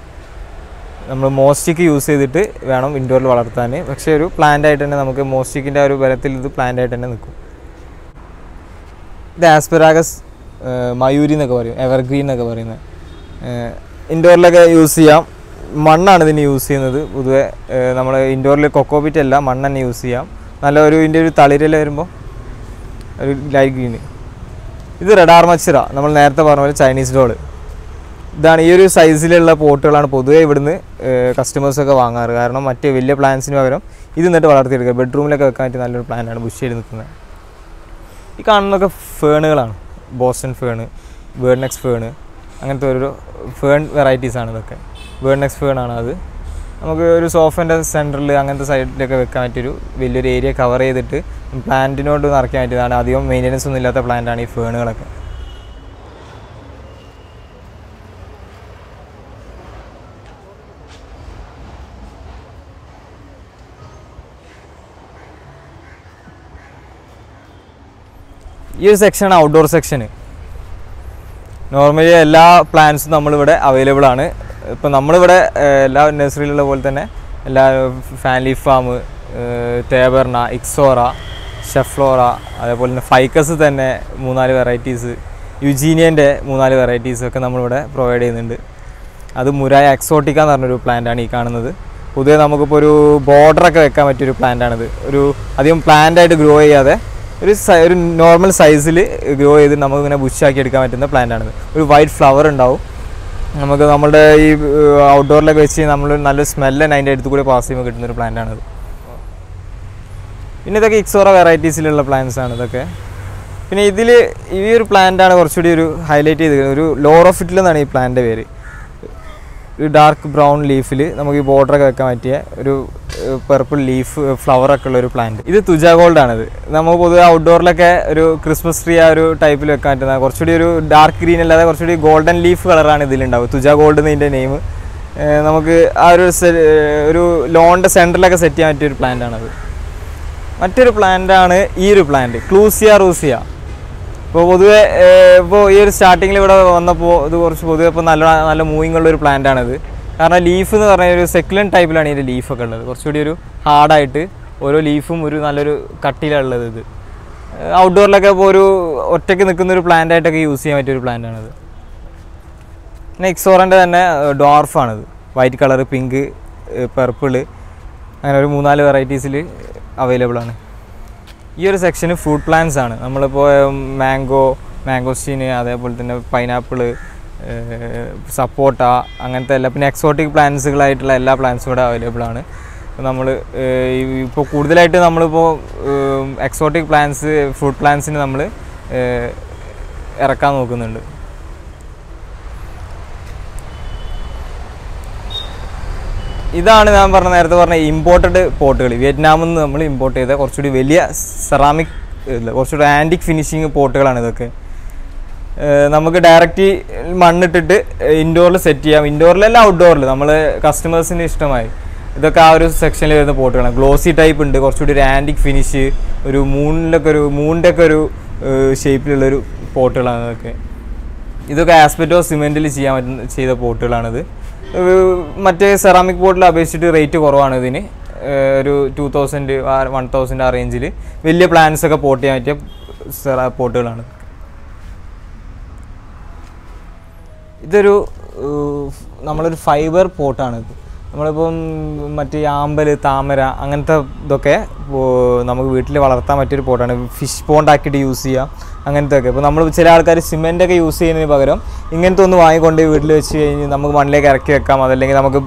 നമ്മൾ മോസ്റ്റിക്ക് യൂസ് ചെയ്തിട്ട് വേണം ഇൻഡോറിൽ വളർത്താൻ. പക്ഷേ ഒരു പ്ലാന്റ് ആയിട്ട് തന്നെ നമുക്ക് മോസ്റ്റിക്കിൻ്റെ ആ ഒരു ബലത്തിൽ ഇത് പ്ലാന്റ് ആയിട്ട് തന്നെ നിൽക്കും. ഇത് ആസ്പെറാഗസ് മയൂരി എന്നൊക്കെ പറയും, എവർഗ്രീൻ എന്നൊക്കെ പറയുന്നത്. ഇൻഡോറിലൊക്കെ യൂസ് ചെയ്യാം. മണ്ണാണ് ഇതിന് യൂസ് ചെയ്യുന്നത് പൊതുവെ. നമ്മൾ ഇൻഡോറിൽ കൊക്കോപിറ്റ് അല്ല, മണ്ണ് തന്നെ യൂസ് ചെയ്യാം. നല്ല ഒരു ഇതിൻ്റെ ഒരു തളിരില വരുമ്പോൾ ഒരു ലൈറ്റ് ഗ്രീന്. ഇത് റഡാർമച്ചിറ, നമ്മൾ നേരത്തെ പറഞ്ഞ പോലെ ചൈനീസ് ഡോള്. ഇതാണ് ഈ ഒരു സൈസിലുള്ള പോട്ടുകളാണ് പൊതുവെ ഇവിടുന്ന് കസ്റ്റമേഴ്സൊക്കെ വാങ്ങാറ്. കാരണം മറ്റ് വലിയ പ്ലാന്റ്സിന് പകരം ഇത് എന്നിട്ട് വളർത്തിയെടുക്കുക. ബെഡ്റൂമിലൊക്കെ വെക്കാൻ പറ്റിയ നല്ലൊരു പ്ലാന്റാണ് ബുഷിയിൽ നിൽക്കുന്നത്. ഈ കാണുന്നതൊക്കെ ഫേണുകളാണ്. Boston fern, bird nest fern, അങ്ങനത്തെ ഒരു ഫേൺ വെറൈറ്റീസാണ് ഇതൊക്കെ. ബേർഡ് നെക്സ്റ്റ് ഫേണാണ് അത്. നമുക്ക് ഒരു സോഫൻ്റെ സെൻറ്ററിൽ അങ്ങനത്തെ സൈഡിലൊക്കെ വെക്കാൻ പറ്റിയൊരു വലിയൊരു ഏരിയ കവർ ചെയ്തിട്ട് പ്ലാന്റിനോട് നിറയ്ക്കാൻ പറ്റിയതാണ്. അധികം മെയിൻ്റനൻസ് ഒന്നും ഇല്ലാത്ത പ്ലാന്റാണ് ഈ ഫേണുകളൊക്കെ. ഈ ഒരു സെക്ഷനാണ് ഔട്ട്ഡോർ സെക്ഷന്. നോർമലി എല്ലാ പ്ലാന്റ്സും നമ്മളിവിടെ അവൈലബിൾ ആണ്. ഇപ്പോൾ നമ്മളിവിടെ എല്ലാ നഴ്സറിയിലുള്ള പോലെ തന്നെ എല്ലാ ഫാമിലി ഫാം, ടേബർണ, ഇക്സോറ, ഷെഫ്ലോറ, അതേപോലെ തന്നെ ഫൈക്കസ് തന്നെ 3-4 വെറൈറ്റീസ്, യുജീനിയൻ്റെ 3-4 വെറൈറ്റീസൊക്കെ നമ്മളിവിടെ പ്രൊവൈഡ് ചെയ്യുന്നുണ്ട്. അത് മുരായ എക്സോട്ടിക്ക എന്ന് പറഞ്ഞൊരു പ്ലാന്റാണ് ഈ കാണുന്നത്. പൊതുവെ നമുക്കിപ്പോൾ ഒരു ബോർഡറൊക്കെ വെക്കാൻ പറ്റിയൊരു പ്ലാന്റാണിത്. ഒരു അധികം പ്ലാന്റായിട്ട് ഗ്രോ ചെയ്യാതെ ഒരു നോർമൽ സൈസിൽ ഗ്രോ ചെയ്ത് നമുക്കിങ്ങനെ ബുഷാക്കി എടുക്കാൻ പറ്റുന്ന പ്ലാന്റാണിത്. ഒരു വൈറ്റ് ഫ്ലവർ ഉണ്ടാവും. നമുക്ക് നമ്മുടെ ഈ ഔട്ട്ഡോറിലൊക്കെ വെച്ച് നമ്മൾ നല്ലൊരു സ്മെല്ല് തന്നെ അതിൻ്റെ അടുത്ത് കൂടി പാസ് ചെയ്യുമ്പോൾ കിട്ടുന്നൊരു പ്ലാന്റാണിത്. പിന്നെ ഇതൊക്കെ ഇക്സോറ വെറൈറ്റീസിലുള്ള പ്ലാന്റ്സ് ആണ് ഇതൊക്കെ. പിന്നെ ഇതിൽ ഈ ഒരു പ്ലാന്റാണ് കുറച്ചുകൂടി ഒരു ഹൈലൈറ്റ് ചെയ്തിരിക്കുന്നത്. ഒരു ലോറോഫിറ്റിൽ എന്നാണ് ഈ പ്ലാന്റിൻ്റെ പേര്. ഒരു ഡാർക്ക് ബ്രൗൺ ലീഫിൽ നമുക്ക് ഈ ബോർഡറൊക്കെ വെക്കാൻ പറ്റിയ ഒരു പർപ്പിൾ ലീഫ് ഫ്ലവറൊക്കെ ഉള്ള ഒരു പ്ലാന്റ്. ഇത് തുജ ഗോൾഡാണിത്. നമുക്ക് പൊതുവെ ഔട്ട്ഡോറിലൊക്കെ ഒരു ക്രിസ്മസ് ട്രീ ആ ഒരു ടൈപ്പിൽ വെക്കാൻ പറ്റുന്ന കുറച്ചുകൂടി ഒരു ഡാർക്ക് ഗ്രീൻ അല്ലാതെ കുറച്ചുകൂടി ഗോൾഡൻ ലീഫ് കളറാണ് ഇതിലുണ്ടാവും. തുജ ഗോൾഡ് എന്നതിൻ്റെ നെയിം. നമുക്ക് ആ ഒരു ലോണിൻ്റെ സെൻറ്ററിലൊക്കെ സെറ്റ് ചെയ്യാൻ പറ്റിയൊരു പ്ലാന്റാണത്. മറ്റൊരു പ്ലാന്റാണ് ഈ ഒരു പ്ലാന്റ്, ക്ലൂസിയ റൂസിയ. ഇപ്പോൾ പൊതുവെ ഇപ്പോൾ ഈ ഒരു സ്റ്റാർട്ടിങ്ങിൽ ഇവിടെ വന്നപ്പോൾ ഇത് കുറച്ച് പൊതുവെ ഇപ്പോൾ നല്ല മൂവിങ് ഉള്ളൊരു പ്ലാന്റാണിത്. കാരണം ലീഫ് എന്ന് പറഞ്ഞാൽ ഒരു സെക്കുലൻ ടൈപ്പിലാണ് ഇതിൻ്റെ ലീഫൊക്കെ ഉള്ളത്. കുറച്ചുകൂടി ഒരു ഹാർഡായിട്ട് ഓരോ ലീഫും ഒരു നല്ലൊരു കട്ടിയിലുള്ളത്. ഇത് ഔട്ട്ഡോറിലൊക്കെ ഇപ്പോൾ ഒരു ഒറ്റയ്ക്ക് നിൽക്കുന്നൊരു പ്ലാന്റായിട്ടൊക്കെ യൂസ് ചെയ്യാൻ പറ്റിയൊരു പ്ലാന്റാണിത്. പിന്നെ ഇക്സോറൻ്റെ തന്നെ ഡോർഫാണിത്. വൈറ്റ് കളർ, പിങ്ക്, പർപ്പിള്, അങ്ങനെ ഒരു 3-4 വെറൈറ്റീസിൽ അവൈലബിൾ ആണ്. ഈ ഒരു സെക്ഷന് ഫ്രൂട്ട് പ്ലാന്റ്സ് ആണ്. നമ്മളിപ്പോൾ മാംഗോസ്റ്റീന്, അതേപോലെ തന്നെ പൈനാപ്പിള്, സപ്പോട്ട, അങ്ങനത്തെ എല്ലാ, പിന്നെ എക്സോട്ടിക് പ്ലാന്റ്സുകളായിട്ടുള്ള എല്ലാ പ്ലാന്റ്സും ഇവിടെ അവൈലബിൾ ആണ്. നമ്മൾ ഇപ്പോൾ കൂടുതലായിട്ട് നമ്മളിപ്പോൾ എക്സോട്ടിക് പ്ലാന്റ്സ്, ഫ്രൂട്ട് പ്ലാന്റ്സിന് നമ്മൾ ഇറക്കാൻ നോക്കുന്നുണ്ട്. ഇതാണ് ഞാൻ നേരത്തെ പറഞ്ഞ ഇമ്പോർട്ടഡ് പോട്ടുകൾ. വിയറ്റ്നാമിൽ നിന്ന് നമ്മൾ ഇമ്പോർട്ട് ചെയ്ത കുറച്ചുകൂടി വലിയ സെറാമിക്, കുറച്ചുകൂടി ആൻറ്റിക് ഫിനിഷിങ് പോട്ടുകളാണ് ഇതൊക്കെ. നമുക്ക് ഡയറക്റ്റ് മണ്ണിട്ടിട്ട് ഇൻഡോറിൽ സെറ്റ് ചെയ്യാം. ഇൻഡോറിലല്ല ഔട്ട്ഡോറിൽ, നമ്മൾ കസ്റ്റമേഴ്സിന് ഇഷ്ടമായി. ഇതൊക്കെ ആ ഒരു സെക്ഷനിൽ വരുന്ന പോട്ടുകളാണ്. ഗ്ലോസി ടൈപ്പ് ഉണ്ട്, കുറച്ചുകൂടി ഒരു ആൻറ്റിക് ഫിനിഷ്, ഒരു മൂണിൻ്റെ ഒക്കെ ഒരു ഷേപ്പിലുള്ളൊരു പോട്ടുകളാണ് ഇതൊക്കെ. ഇതൊക്കെ ആസ്പെറ്റോസ് സിമെൻറ്റിൽ ചെയ്ത പോട്ടുകളാണിത്. മറ്റേ സെറാമിക് പോട്ടിൽ അപേക്ഷിച്ചിട്ട് റേറ്റ് കുറവാണ് ഇതിന്. ഒരു 2000 1000 ആ റേഞ്ചിൽ വലിയ പ്ലാന്റ്സ് ഒക്കെ പോട്ട് ചെയ്യാൻ പറ്റിയ പോട്ടുകളാണ്. ഇതൊരു നമ്മളൊരു ഫൈബർ പോട്ടാണിത്. നമ്മളിപ്പം മറ്റേ ആമ്പൽ, താമര, അങ്ങനത്തെ ഇതൊക്കെ നമുക്ക് വീട്ടിൽ വളർത്താൻ പറ്റിയൊരു പോട്ടാണ്. ഫിഷ് പോണ്ടാക്കിയിട്ട് യൂസ് ചെയ്യാം, അങ്ങനത്തെ ഒക്കെ. ഇപ്പോൾ നമ്മൾ ചില ആൾക്കാർ സിമെൻ്റൊക്കെ യൂസ് ചെയ്യുന്നതിന് പകരം ഇങ്ങനത്തെ ഒന്ന് വാങ്ങിക്കൊണ്ട് വീട്ടിൽ വെച്ച് കഴിഞ്ഞ് നമുക്ക് മണ്ണിലേക്ക് ഇറക്കി വെക്കാം. അതല്ലെങ്കിൽ നമുക്ക്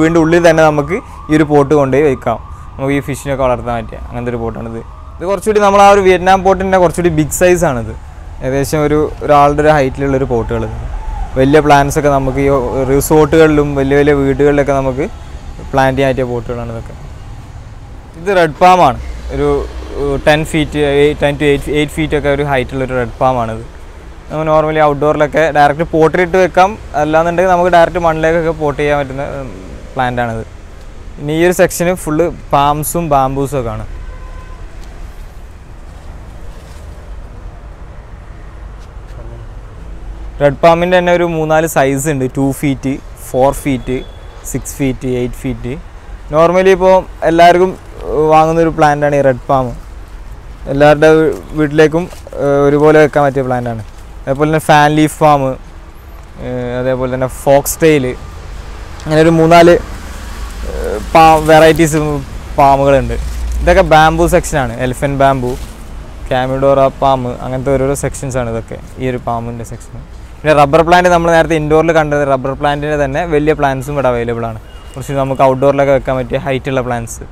വീണ്ടും ഉള്ളിൽ തന്നെ നമുക്ക് ഈ ഒരു പോട്ട് കൊണ്ടുപോയി വെക്കാം. നമുക്ക് ഈ ഫിഷിനൊക്കെ വളർത്താൻ പറ്റിയ അങ്ങനത്തെ ഒരു പോട്ടാണിത്. ഇത് കുറച്ചുകൂടി നമ്മൾ ആ ഒരു വിയറ്റ്നാം പോട്ടിൻ്റെ കുറച്ചുകൂടി ബിഗ് സൈസാണിത്. ഏകദേശം ഒരാളുടെ ഒരു ഹൈറ്റിലുള്ളൊരു പോട്ടുകൾ. വലിയ പ്ലാന്റ്സ് ഒക്കെ നമുക്ക് ഈ റിസോർട്ടുകളിലും വലിയ വലിയ വീടുകളിലൊക്കെ നമുക്ക് പ്ലാന്റ് ചെയ്യാൻ പറ്റിയ പോട്ടുകളാണ് ഇതൊക്കെ. ഇത് റെഡ് പാമാണ്. ഒരു 10 to 8 feet ഒക്കെ ഒരു ഹൈറ്റുള്ളൊരു റെഡ് പാമാണിത്. നമ്മൾ നോർമലി ഔട്ട്ഡോറിലൊക്കെ ഡയറക്റ്റ് പോട്ടിലിട്ട് വെക്കാം. അല്ലാന്നുണ്ടെങ്കിൽ നമുക്ക് ഡയറക്റ്റ് മണ്ണിലേക്കൊക്കെ പോട്ട് ചെയ്യാൻ പറ്റുന്ന പ്ലാന്റാണിത്. ഇനി ഈ ഒരു സെക്ഷന് ഫുള്ള് പാംസും ബാംബൂസും ഒക്കെ ആണ്. റെഡ് പാമിൻ്റെ തന്നെ ഒരു 3-4 സൈസ് ഉണ്ട്. 2 feet, 4 feet, 6 feet, 8 feet. Normally ഇപ്പോൾ എല്ലാവർക്കും വാങ്ങുന്നൊരു പ്ലാന്റാണ് ഈ റെഡ് പാം. എല്ലാവരുടെ വീട്ടിലേക്കും ഒരുപോലെ വെക്കാൻ പറ്റിയ പ്ലാന്റാണ്. അതേപോലെ തന്നെ ഫാൻ ലീഫ് പാം, അതേപോലെ തന്നെ ഫോക്സ് ടെയിൽ, അങ്ങനെ ഒരു 3-4 വെറൈറ്റീസ് പാമുകളുണ്ട്. ഇതൊക്കെ ബാംബൂ സെക്ഷനാണ്. എലിഫൻറ്റ് ബാംബൂ, കാമിഡോറ പാം, അങ്ങനത്തെ ഓരോരോ സെക്ഷൻസാണ് ഇതൊക്കെ, ഈ ഒരു പാമ്പിൻ്റെ സെക്ഷൻ. പിന്നെ റബ്ബർ പ്ലാന്റ് നമ്മൾ നേരത്തെ ഇൻഡോറിൽ കണ്ടത് റബ്ബർ പ്ലാന്റിൻ്റെ തന്നെ വലിയ പ്ലാന്റ്സും ഇവിടെ അവൈലബിൾ ആണ്. കുറച്ച് നമുക്ക് ഔട്ട്ഡോറിലൊക്കെ വെക്കാൻ പറ്റിയ ഹൈറ്റുള്ള പ്ലാന്റ്സ്.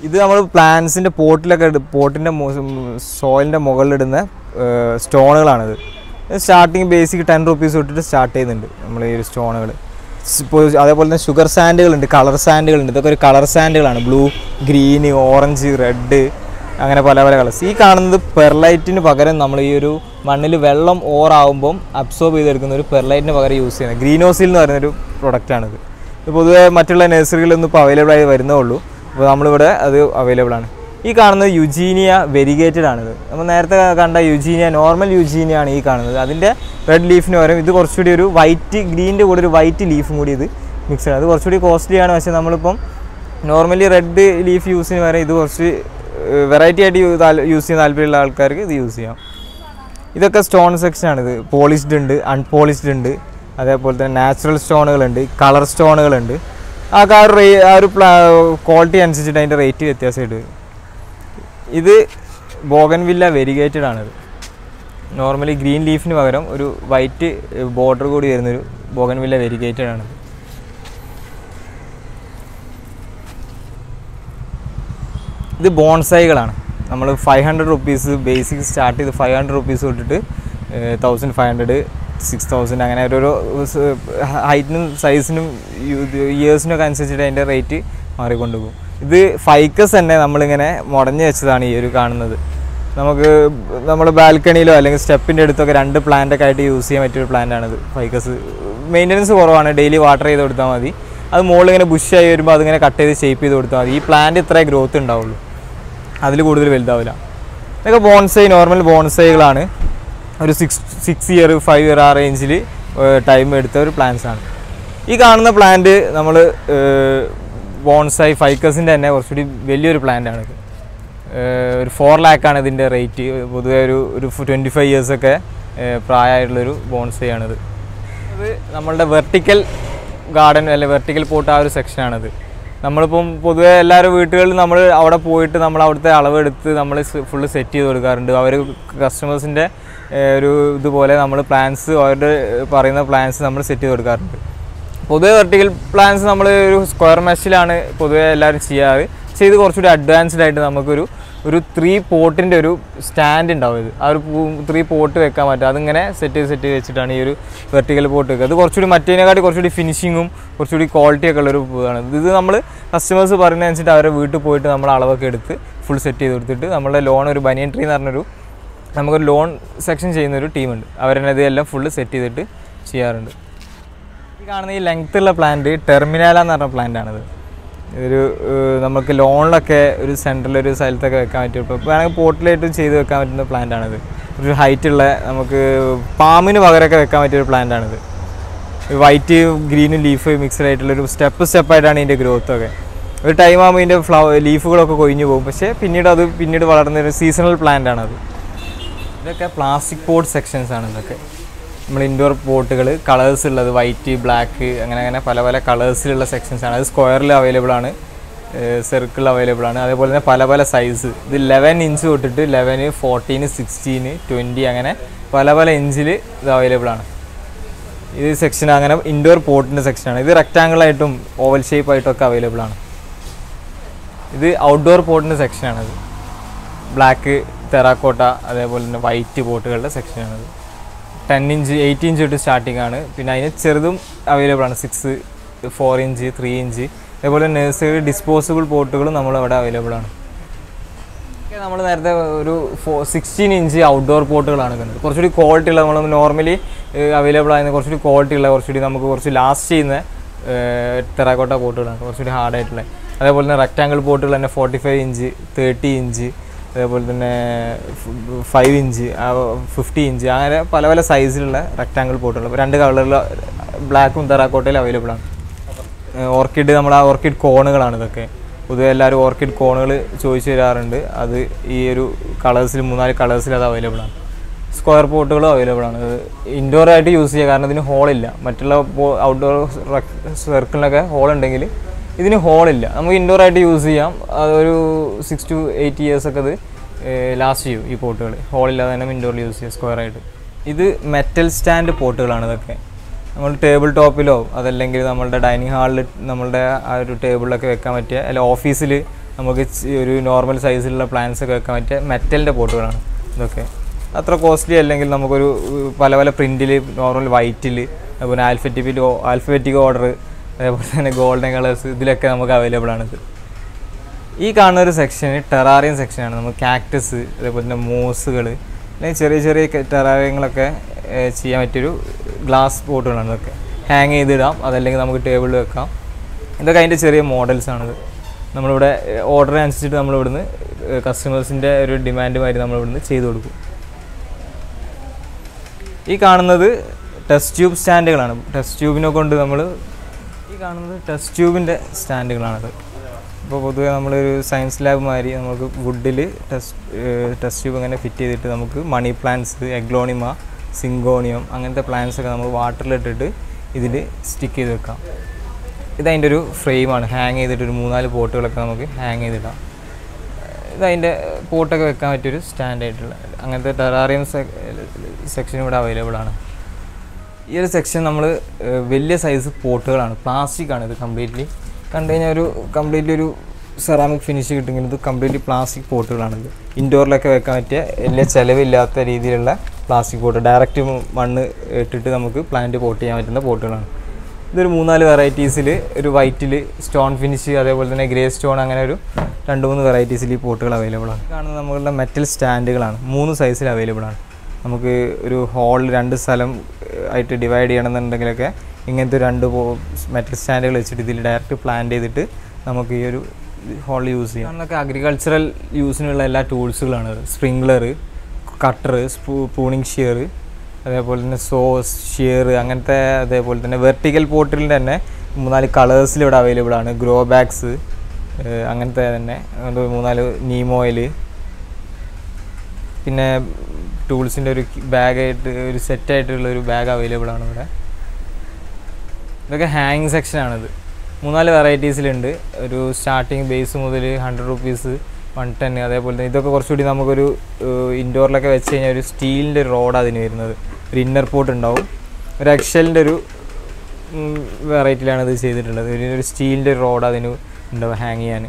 ഇത് നമ്മൾ പ്ലാന്റ്സിൻ്റെ പോട്ടിൻ്റെ സോയിലിൻ്റെ മുകളിലിടുന്ന സ്റ്റോണുകളാണിത്. സ്റ്റാർട്ടിങ് ബേസിക് 10 rupees തൊട്ടിട്ട് സ്റ്റാർട്ട് ചെയ്യുന്നുണ്ട് നമ്മൾ ഈ ഒരു സ്റ്റോണുകൾ. ഇപ്പോൾ അതേപോലെ തന്നെ ഷുഗർ സാൻഡുകളുണ്ട്, കളർ സാൻഡുകളുണ്ട്. ഇതൊക്കെ ഒരു കളർ സാൻഡുകളാണ്. ബ്ലൂ, ഗ്രീന്, ഓറഞ്ച്, റെഡ്, അങ്ങനെ പല പല കളേഴ്സ്. ഈ കാണുന്നത് പെർലൈറ്റിന് പകരം നമ്മൾ ഈ ഒരു മണ്ണിൽ വെള്ളം ഓറാകുമ്പം അബ്സോർബ് ചെയ്തെടുക്കുന്ന ഒരു പെർലൈറ്റിന് പകരം യൂസ് ചെയ്യുന്നത് ഗ്രീനോസിൽ എന്ന് പറയുന്നൊരു പ്രൊഡക്റ്റാണിത്. ഇത് പൊതുവെ മറ്റുള്ള നഴ്സറികളൊന്നും ഇപ്പോൾ അവൈലബിൾ ആയി വരുന്നേ ഉള്ളൂ. അപ്പോൾ നമ്മളിവിടെ അത് അവൈലബിൾ ആണ്. ഈ കാണുന്നത് യുജീനിയ വെരിഗേറ്റഡ് ആണിത്. നമ്മൾ നേരത്തെ കണ്ട യുജീനിയ, നോർമൽ യുജീനിയ ആണ് ഈ കാണുന്നത്. അതിൻ്റെ റെഡ് ലീഫിന് പകരം ഇത് കുറച്ചുകൂടി ഒരു വൈറ്റ്, ഗ്രീനിൻ്റെ കൂടെ ഒരു വൈറ്റ് ലീഫും കൂടി ഇത് മിക്സ് ആണ്. അത് കുറച്ചുകൂടി കോസ്റ്റ്ലിയാണ്. പക്ഷേ നമ്മളിപ്പം നോർമലി റെഡ് ലീഫ് യൂസിന് പകരം ഇത് കുറച്ച് വെറൈറ്റി ആയിട്ട് യൂസ് ചെയ്യാൻ താല്പര്യമുള്ള ആൾക്കാർക്ക് ഇത് യൂസ് ചെയ്യാം. ഇതൊക്കെ സ്റ്റോൺ സെക്ഷനാണിത്. പോളിഷ്ഡ് ഉണ്ട്, അൺപോളിഷ്ഡ് ഉണ്ട്, അതേപോലെ തന്നെ നാച്ചുറൽ സ്റ്റോണുകളുണ്ട്, കളർ സ്റ്റോണുകളുണ്ട്. ആ ഒരു ക്വാളിറ്റി അനുസരിച്ചിട്ട് അതിൻ്റെ റേറ്റ് വ്യത്യാസമായിട്ട് വരും. ഇത് ബോഗൻവില്ല വെരിഗേറ്റഡ് ആണിത്. നോർമലി ഗ്രീൻ ലീഫിന് പകരം ഒരു വൈറ്റ് ബോർഡർ കൂടി വരുന്നൊരു ബോഗൻവില്ല വെരിഗേറ്റഡ് ആണിത്. ഇത് ബോൺസൈകളാണ്. നമ്മൾ 500 rupees ബേസിക് സ്റ്റാർട്ട് ചെയ്ത് 500 rupees തൊട്ടിട്ട് 1500, 6000 അങ്ങനെ ഓരോരോ ഹൈറ്റിനും സൈസിനും ഇയേഴ്സിനൊക്കെ അനുസരിച്ചിട്ട് അതിൻ്റെ റേറ്റ് മാറിക്കൊണ്ടുപോകും. ഇത് ഫൈക്കസ് തന്നെ നമ്മളിങ്ങനെ മുടഞ്ഞ് വെച്ചതാണ് ഈ ഒരു കാണുന്നത്. നമുക്ക് നമ്മുടെ ബാൽക്കണിയിലോ അല്ലെങ്കിൽ സ്റ്റെപ്പിൻ്റെ അടുത്തൊക്കെ 2 പ്ലാന്റൊക്കെ ആയിട്ട് യൂസ് ചെയ്യാൻ പറ്റിയൊരു പ്ലാന്റാണിത്. ഫൈക്കസ് മെയിൻ്റനൻസ് കുറവാണ്, ഡെയിലി വാട്ടർ ചെയ്ത് കൊടുത്താൽ മതി. അത് മുകളിലിങ്ങനെ ബുഷായി വരുമ്പോൾ അതിങ്ങനെ കട്ട് ചെയ്ത് ഷേപ്പ് ചെയ്ത് കൊടുത്താൽ മതി. ഈ പ്ലാന്റ് ഇത്രേ ഗ്രോത്ത് ഉണ്ടാവുള്ളൂ, അതിൽ കൂടുതൽ വലുതാവില്ല. ഇതൊക്കെ ബോൺസൈ, നോർമൽ ബോൺസൈകളാണ്. ഒരു 6 year 5 year ആ റേഞ്ചിൽ ടൈം എടുത്ത ഒരു പ്ലാന്റ്സാണ്. ഈ കാണുന്ന പ്ലാന്റ് നമ്മൾ ബോൺസൈ ഫൈക്കസിൻ്റെ തന്നെ കുറച്ചുകൂടി വലിയൊരു പ്ലാന്റാണിത്. ഒരു 4 lakh ഇതിൻ്റെ റേറ്റ്. പൊതുവേ ഒരു 25 yearsൊക്കെ പ്രായമായിട്ടുള്ളൊരു ബോൺസൈയാണിത്. ഇത് നമ്മളുടെ വെർട്ടിക്കൽ ഗാർഡൻ അല്ലെ വെർട്ടിക്കൽ പോട്ട് ആ ഒരു സെക്ഷനാണിത്. നമ്മളിപ്പം പൊതുവേ എല്ലാവരും വീട്ടുകളിൽ നമ്മൾ അവിടെ പോയിട്ട് നമ്മൾ അവിടുത്തെ അളവെടുത്ത് നമ്മൾ ഫുള്ള് സെറ്റ് ചെയ്ത് കൊടുക്കാറുണ്ട്. അവർ കസ്റ്റമേഴ്സിൻ്റെ ഒരു ഇതുപോലെ നമ്മൾ പ്ലാൻസ് അവരുടെ പറയുന്ന പ്ലാൻസ് നമ്മൾ സെറ്റ് ചെയ്ത് കൊടുക്കാറുണ്ട്. പൊതുവേ വെർട്ടിക്കൽ പ്ലാൻസ് നമ്മൾ ഒരു സ്ക്വയർ മെഷിലാണ് പൊതുവേ എല്ലാവരും ചെയ്യാറ്. പക്ഷേ ഇത് കുറച്ചുകൂടി അഡ്വാൻസ്ഡ് ആയിട്ട് നമുക്കൊരു 3 പോട്ടിൻ്റെ ഒരു സ്റ്റാൻഡ് ഉണ്ടാവും. ഇത് ആ ഒരു 3 പോട്ട് വെക്കാൻ പറ്റും. അതിങ്ങനെ സെറ്റ് ചെയ്ത് വെച്ചിട്ടാണ് ഈ ഒരു വെർട്ടിക്കൽ പോട്ട് വെക്കുക. അത് കുറച്ചുകൂടി മറ്റേതിനെക്കാട്ടി കുറച്ചുകൂടി ഫിനിഷിങ്ങും കുറച്ചുകൂടി ക്വാളിറ്റിയൊക്കെ ഉള്ളൊരു ഇതാണ്. ഇത് നമ്മൾ കസ്റ്റമേഴ്സ് പറയുന്നതനുസരിച്ചിട്ട് അവരുടെ വീട്ടിൽ പോയിട്ട് നമ്മൾ അളവൊക്കെ എടുത്ത് ഫുൾ സെറ്റ് ചെയ്ത് കൊടുത്തിട്ട് നമ്മളുടെ ലോൺ ഒരു ബനിയൻ ട്രീ എന്ന് പറഞ്ഞൊരു നമുക്കൊരു ലോൺ സെക്ഷൻ ചെയ്യുന്നൊരു ടീമുണ്ട്. അവരെന്നെ ഇതെല്ലാം ഫുള്ള് സെറ്റ് ചെയ്തിട്ട് ചെയ്യാറുണ്ട്. ഈ കാണുന്ന ഈ ലെങ്ത്തുള്ള പ്ലാന്റ് ടെർമിനാല എന്ന് പറഞ്ഞ പ്ലാന്റാണിത്. ഒരു നമുക്ക് ലോണിലൊക്കെ ഒരു സെൻറ്ററിലൊരു സ്ഥലത്തൊക്കെ വെക്കാൻ പറ്റും. ഇപ്പോൾ വേണമെങ്കിൽ പോട്ടിലായിട്ട് ചെയ്ത് വെക്കാൻ പറ്റുന്ന പ്ലാന്റാണിത്. ഒരു ഹൈറ്റുള്ള നമുക്ക് പാമ്പിന് പകരമൊക്കെ വെക്കാൻ പറ്റിയൊരു പ്ലാന്റാണിത്. വൈറ്റ് ഗ്രീനും ലീഫ് മിക്സ്ഡ് ആയിട്ടുള്ളൊരു സ്റ്റെപ്പായിട്ടാണ് ഇതിൻ്റെ ഗ്രോത്തൊക്കെ. ഒരു ടൈം ആകുമ്പോൾ ഇതിൻ്റെ ലീഫുകളൊക്കെ കൊഴിഞ്ഞു പോകും. പക്ഷേ പിന്നീട് വളർന്നൊരു സീസണൽ പ്ലാന്റാണത്. ഇതൊക്കെ പ്ലാസ്റ്റിക് പോട്ട് സെക്ഷൻസാണ്. ഇതൊക്കെ നമ്മൾ ഇൻഡോർ പോട്ടുകൾ കളേഴ്സ് ഉള്ളത് വൈറ്റ് ബ്ലാക്ക് അങ്ങനെ പല കളേഴ്സിലുള്ള സെക്ഷൻസാണ്. അത് സ്ക്വയറിൽ അവൈലബിൾ ആണ്, സർക്കിൾ അവൈലബിൾ ആണ്. അതേപോലെ തന്നെ പല സൈസ്. ഇത് 11 inch തൊട്ടിട്ട് 11, 14, 16, 20 അങ്ങനെ പല ഇഞ്ചിൽ ഇത് അവൈലബിൾ ആണ്. ഇത് സെക്ഷൻ അങ്ങനെ ഇൻഡോർ പോട്ടിൻ്റെ സെക്ഷനാണ്. ഇത് റെക്റ്റാങ്കിളായിട്ടും ഓവൽ ഷേപ്പായിട്ടൊക്കെ അവൈലബിൾ ആണ്. ഇത് ഔട്ട്ഡോർ പോട്ടിൻ്റെ സെക്ഷനാണത്. ബ്ലാക്ക്, ടെറാക്കോട്ട അതേപോലെ തന്നെ വൈറ്റ് പോട്ടുകളുടെ സെക്ഷനാണത്. 10 inch 8 inch തൊട്ട് സ്റ്റാർട്ടിംഗ് ആണ്. പിന്നെ അതിന് ചെറുതും അവൈലബിൾ ആണ്. 6, 4 inch, 3 inch അതേപോലെ നഴ്സറി ഡിസ്പോസിബിൾ പോട്ടുകളും നമ്മളവിടെ അവൈലബിൾ ആണ്. നമ്മൾ നേരത്തെ ഒരു 16 inch ഔട്ട്ഡോർ പോട്ടുകളാണ് കണ്ടത്. കുറച്ചുകൂടി ക്വാളിറ്റി ഉള്ള നമ്മൾ നോർമലി അവൈലബിൾ ആയിരുന്ന കുറച്ചുകൂടി ക്വാളിറ്റി ഉള്ള കുറച്ചുകൂടി നമുക്ക് കുറച്ച് ലാസ്റ്റ് ചെയ്യുന്ന ടെറാക്കോട്ട പോട്ടുകളാണ്, കുറച്ചുകൂടി ഹാർഡായിട്ടുള്ള. അതേപോലെ തന്നെ റെക്റ്റാങ്കിൾ പോട്ടുകൾ തന്നെ 45 inch, 30 inch അതേപോലെ തന്നെ 5 inch, 50 inch അങ്ങനെ പല സൈസിലുള്ള റെക്റ്റാങ്കിൾ പോട്ടുകൾ 2 കളറിലുള്ള ബ്ലാക്കും ടെറാക്കോട്ടയിൽ അവൈലബിൾ ആണ്. ഓർക്കിഡ് നമ്മൾ ഓർക്കിഡ് കോണുകളാണ് ഇതൊക്കെ. പൊതുവെ എല്ലാവരും ഓർക്കിഡ് കോണുകൾ ചോദിച്ചു തരാറുണ്ട്. അത് ഈ ഒരു കളേഴ്സിൽ 3-4 കളേഴ്സിൽ അത് അവൈലബിൾ ആണ്. സ്ക്വയർ പോട്ടുകളും അവൈലബിൾ ആണ്. ഇൻഡോർ ആയിട്ട് യൂസ് ചെയ്യുക, കാരണം ഇതിന് ഹോളില്ല. മറ്റുള്ള ഔട്ട്ഡോർ സർക്കിളിനൊക്കെ ഹോൾ ഉണ്ടെങ്കിൽ ഇതിന് ഹോളില്ല. നമുക്ക് ഇൻഡോർ ആയിട്ട് യൂസ് ചെയ്യാം. അതൊരു 6 to 8 years ഒക്കെ അത് ലാസ്റ്റ് ചെയ്യും. ഈ പോട്ടുകൾ ഹോളില്ലാതെ തന്നെ ഇൻഡോറിൽ യൂസ് ചെയ്യാം സ്ക്വയർ ആയിട്ട്. ഇത് മെറ്റൽ സ്റ്റാൻഡ് പോട്ടുകളാണ് ഇതൊക്കെ. നമ്മൾ ടേബിൾ ടോപ്പിലോ അതല്ലെങ്കിൽ നമ്മളുടെ ഡൈനിങ് ഹാളിൽ നമ്മളുടെ ആ ഒരു ടേബിളിലൊക്കെ വെക്കാൻ പറ്റിയ, അല്ലെങ്കിൽ ഓഫീസിൽ നമുക്ക് ഒരു നോർമൽ സൈസിലുള്ള പ്ലാന്റ്സ് ഒക്കെ വെക്കാൻ പറ്റിയ മെറ്റലിൻ്റെ പോട്ടുകളാണ് ഇതൊക്കെ. അത്ര കോസ്റ്റ്ലി അല്ലെങ്കിൽ നമുക്കൊരു പല പ്രിൻറ്റിൽ നോർമൽ വൈറ്റിൽ അതുപോലെ ആൽഫബറ്റിക് ഓർഡർ അതേപോലെ തന്നെ ഗോൾഡൻ കളേഴ്സ് ഇതിലൊക്കെ നമുക്ക് അവൈലബിൾ ആണിത്. ഈ കാണുന്ന ഒരു സെക്ഷന് ടെറാറിയം സെക്ഷനാണ്. നമുക്ക് കാക്ടസ് അതേപോലെ തന്നെ മോസുകൾ അല്ലെങ്കിൽ ചെറിയ ടെറാറിയങ്ങളൊക്കെ ചെയ്യാൻ പറ്റിയൊരു ഗ്ലാസ് പോട്ടുകളാണ് ഇതൊക്കെ. ഹാങ് ചെയ്തിടാം, അതല്ലെങ്കിൽ നമുക്ക് ടേബിളിൽ വെക്കാം. ഇതൊക്കെ അതിൻ്റെ ചെറിയ മോഡൽസാണിത്. നമ്മളിവിടെ ഓർഡർ അനുസരിച്ചിട്ട് നമ്മളിവിടുന്ന് കസ്റ്റമേഴ്സിൻ്റെ ഒരു ഡിമാൻഡുമായിട്ട് നമ്മളിവിടുന്ന് ചെയ്തു കൊടുക്കും. ഈ കാണുന്നത് ടെസ്റ്റ് ട്യൂബ് സ്റ്റാൻഡുകളാണ്. ടെസ്റ്റ് ട്യൂബിനെ കൊണ്ട് നമ്മൾ ഈ കാണുന്നത് ടെസ്റ്റ് ട്യൂബിൻ്റെ സ്റ്റാൻഡുകളാണത്. ഇപ്പോൾ പൊതുവേ നമ്മളൊരു സയൻസ് ലാബ് മാതിരി നമുക്ക് വുഡിൽ ടെസ്റ്റ് ട്യൂബ് അങ്ങനെ ഫിറ്റ് ചെയ്തിട്ട് നമുക്ക് മണി പ്ലാന്റ്സ്, എഗ്ലോണിമ, സിങ്കോണിയം അങ്ങനത്തെ പ്ലാന്റ്സൊക്കെ നമ്മൾ വാട്ടറിലിട്ടിട്ട് ഇതിൽ സ്റ്റിക്ക് ചെയ്ത് വെക്കാം. ഇതതിൻ്റെ ഒരു ഫ്രെയിമാണ്. ഹാങ് ചെയ്തിട്ട് ഒരു 3-4 പോട്ടുകളൊക്കെ നമുക്ക് ഹാങ് ചെയ്തിടാം. ഇതതിൻ്റെ പോട്ടൊക്കെ വെക്കാൻ പറ്റിയൊരു സ്റ്റാൻഡായിട്ടുള്ള അങ്ങനത്തെ ടെറാറിയം സെക്ഷൻ ഇവിടെ അവൈലബിൾ ആണ്. ഈ ഒരു സെക്ഷൻ നമ്മൾ വലിയ സൈസ് പോട്ടുകളാണ്. പ്ലാസ്റ്റിക്കാണ് ഇത് കംപ്ലീറ്റ്ലി. കണ്ടു കഴിഞ്ഞാൽ ഒരു സെറാമിക് ഫിനിഷ് കിട്ടുമെങ്കിൽ ഇത് കംപ്ലീറ്റ്ലി പ്ലാസ്റ്റിക് പോട്ടുകളാണിത്. ഇൻഡോറിലൊക്കെ വെക്കാൻ പറ്റിയ വലിയ ചിലവില്ലാത്ത രീതിയിലുള്ള പ്ലാസ്റ്റിക് പോട്ട്. ഡയറക്റ്റ് മണ്ണ് ഇട്ടിട്ട് നമുക്ക് പ്ലാന്റ് പോട്ട് ചെയ്യാൻ പറ്റുന്ന പോട്ടുകളാണ്. ഇതൊരു 3-4 വെറൈറ്റീസിൽ ഒരു വൈറ്റിൽ സ്റ്റോൺ ഫിനിഷ് അതേപോലെ തന്നെ ഗ്രേ സ്റ്റോൺ അങ്ങനെ ഒരു 2-3 വെറൈറ്റീസിൽ ഈ പോട്ടുകൾ അവൈലബിൾ ആണ്. കാണുന്നത് നമ്മളുടെ മെറ്റൽ സ്റ്റാൻഡുകളാണ്. 3 സൈസിൽ അവൈലബിൾ ആണ്. നമുക്ക് ഒരു ഹോൾ 2 സ്ഥലം ആയിട്ട് ഡിവൈഡ് ചെയ്യണമെന്നുണ്ടെങ്കിലൊക്കെ ഇങ്ങനത്തെ 2 മെറ്റൽ സ്റ്റാൻഡുകൾ വെച്ചിട്ട് ഇതിൽ ഡയറക്റ്റ് പ്ലാന്റ് ചെയ്തിട്ട് നമുക്ക് ഈ ഒരു ഹോൾ യൂസ് ചെയ്യാം. നമ്മളൊക്കെ അഗ്രികൾച്ചറൽ യൂസിനുള്ള എല്ലാ ടൂൾസുകളാണ്. സ്പ്രിംഗ്ലർ, കട്ടർ, സ്പൂണിങ് ഷിയർ, അതേപോലെ തന്നെ സോസ്, ഷിയർ അങ്ങനത്തെ. അതേപോലെ തന്നെ വെർട്ടിക്കൽ പോട്ടിൽ തന്നെ 3-4 കളേഴ്സിൽ ഇവിടെ അവൈലബിൾ ആണ്. ഗ്രോ ബാഗ്സ് അങ്ങനത്തെ തന്നെ 3-4 നീം ഓയിൽ പിന്നെ ടൂൾസിൻ്റെ ഒരു ബാഗായിട്ട് ഒരു സെറ്റായിട്ടുള്ളൊരു ബാഗ് അവൈലബിൾ ആണ് ഇവിടെ. ഇതൊക്കെ ഹാങ്ങിങ് സെക്ഷനാണിത്. 3-4 വെറൈറ്റീസിലുണ്ട്. ഒരു സ്റ്റാർട്ടിങ് ബേസ് മുതൽ 100 റുപ്പീസ്, 110. അതേപോലെ തന്നെ ഇതൊക്കെ കുറച്ചുകൂടി നമുക്കൊരു ഇൻഡോറിലൊക്കെ വെച്ച് കഴിഞ്ഞാൽ ഒരു സ്റ്റീലിൻ്റെ ഒരു റോഡ് അതിന് വരുന്നത്. ഒരു ഇന്നർ പോർട്ട് ഉണ്ടാവും. ഒരു എക്സലിൻ്റെ ഒരു വെറൈറ്റിയിലാണ് ഇത് ചെയ്തിട്ടുള്ളത്. ഒരു സ്റ്റീലിൻ്റെ ഒരു റോഡ് അതിന് ഉണ്ടാവും ഹാങ് ചെയ്യാൻ.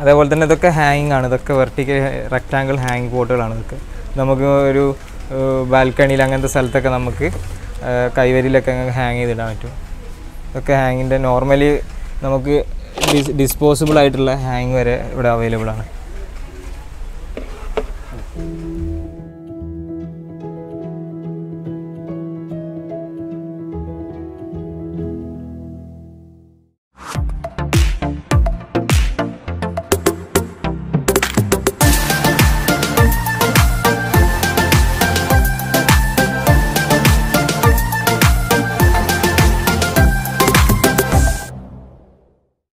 അതേപോലെ തന്നെ ഇതൊക്കെ ഹാങ്ങിങ് ആണ്. ഇതൊക്കെ വെർട്ടിക്കൽ റെക്റ്റാങ്കിൾ ഹാങ്ങിങ് പോട്ടുകളാണ്. ഇതൊക്കെ നമുക്ക് ഒരു ബാൽക്കണിയിൽ അങ്ങനത്തെ സ്ഥലത്തൊക്കെ നമുക്ക് കൈവരിയിലൊക്കെ ഹാങ് ചെയ്തിടാൻ പറ്റും. ഇതൊക്കെ ഹാങ്ങിൻ്റെ നോർമലി നമുക്ക് ഡിസ്പോസിബിൾ ആയിട്ടുള്ള ഹാങ് വരെ ഇവിടെ അവൈലബിൾ ആണ്.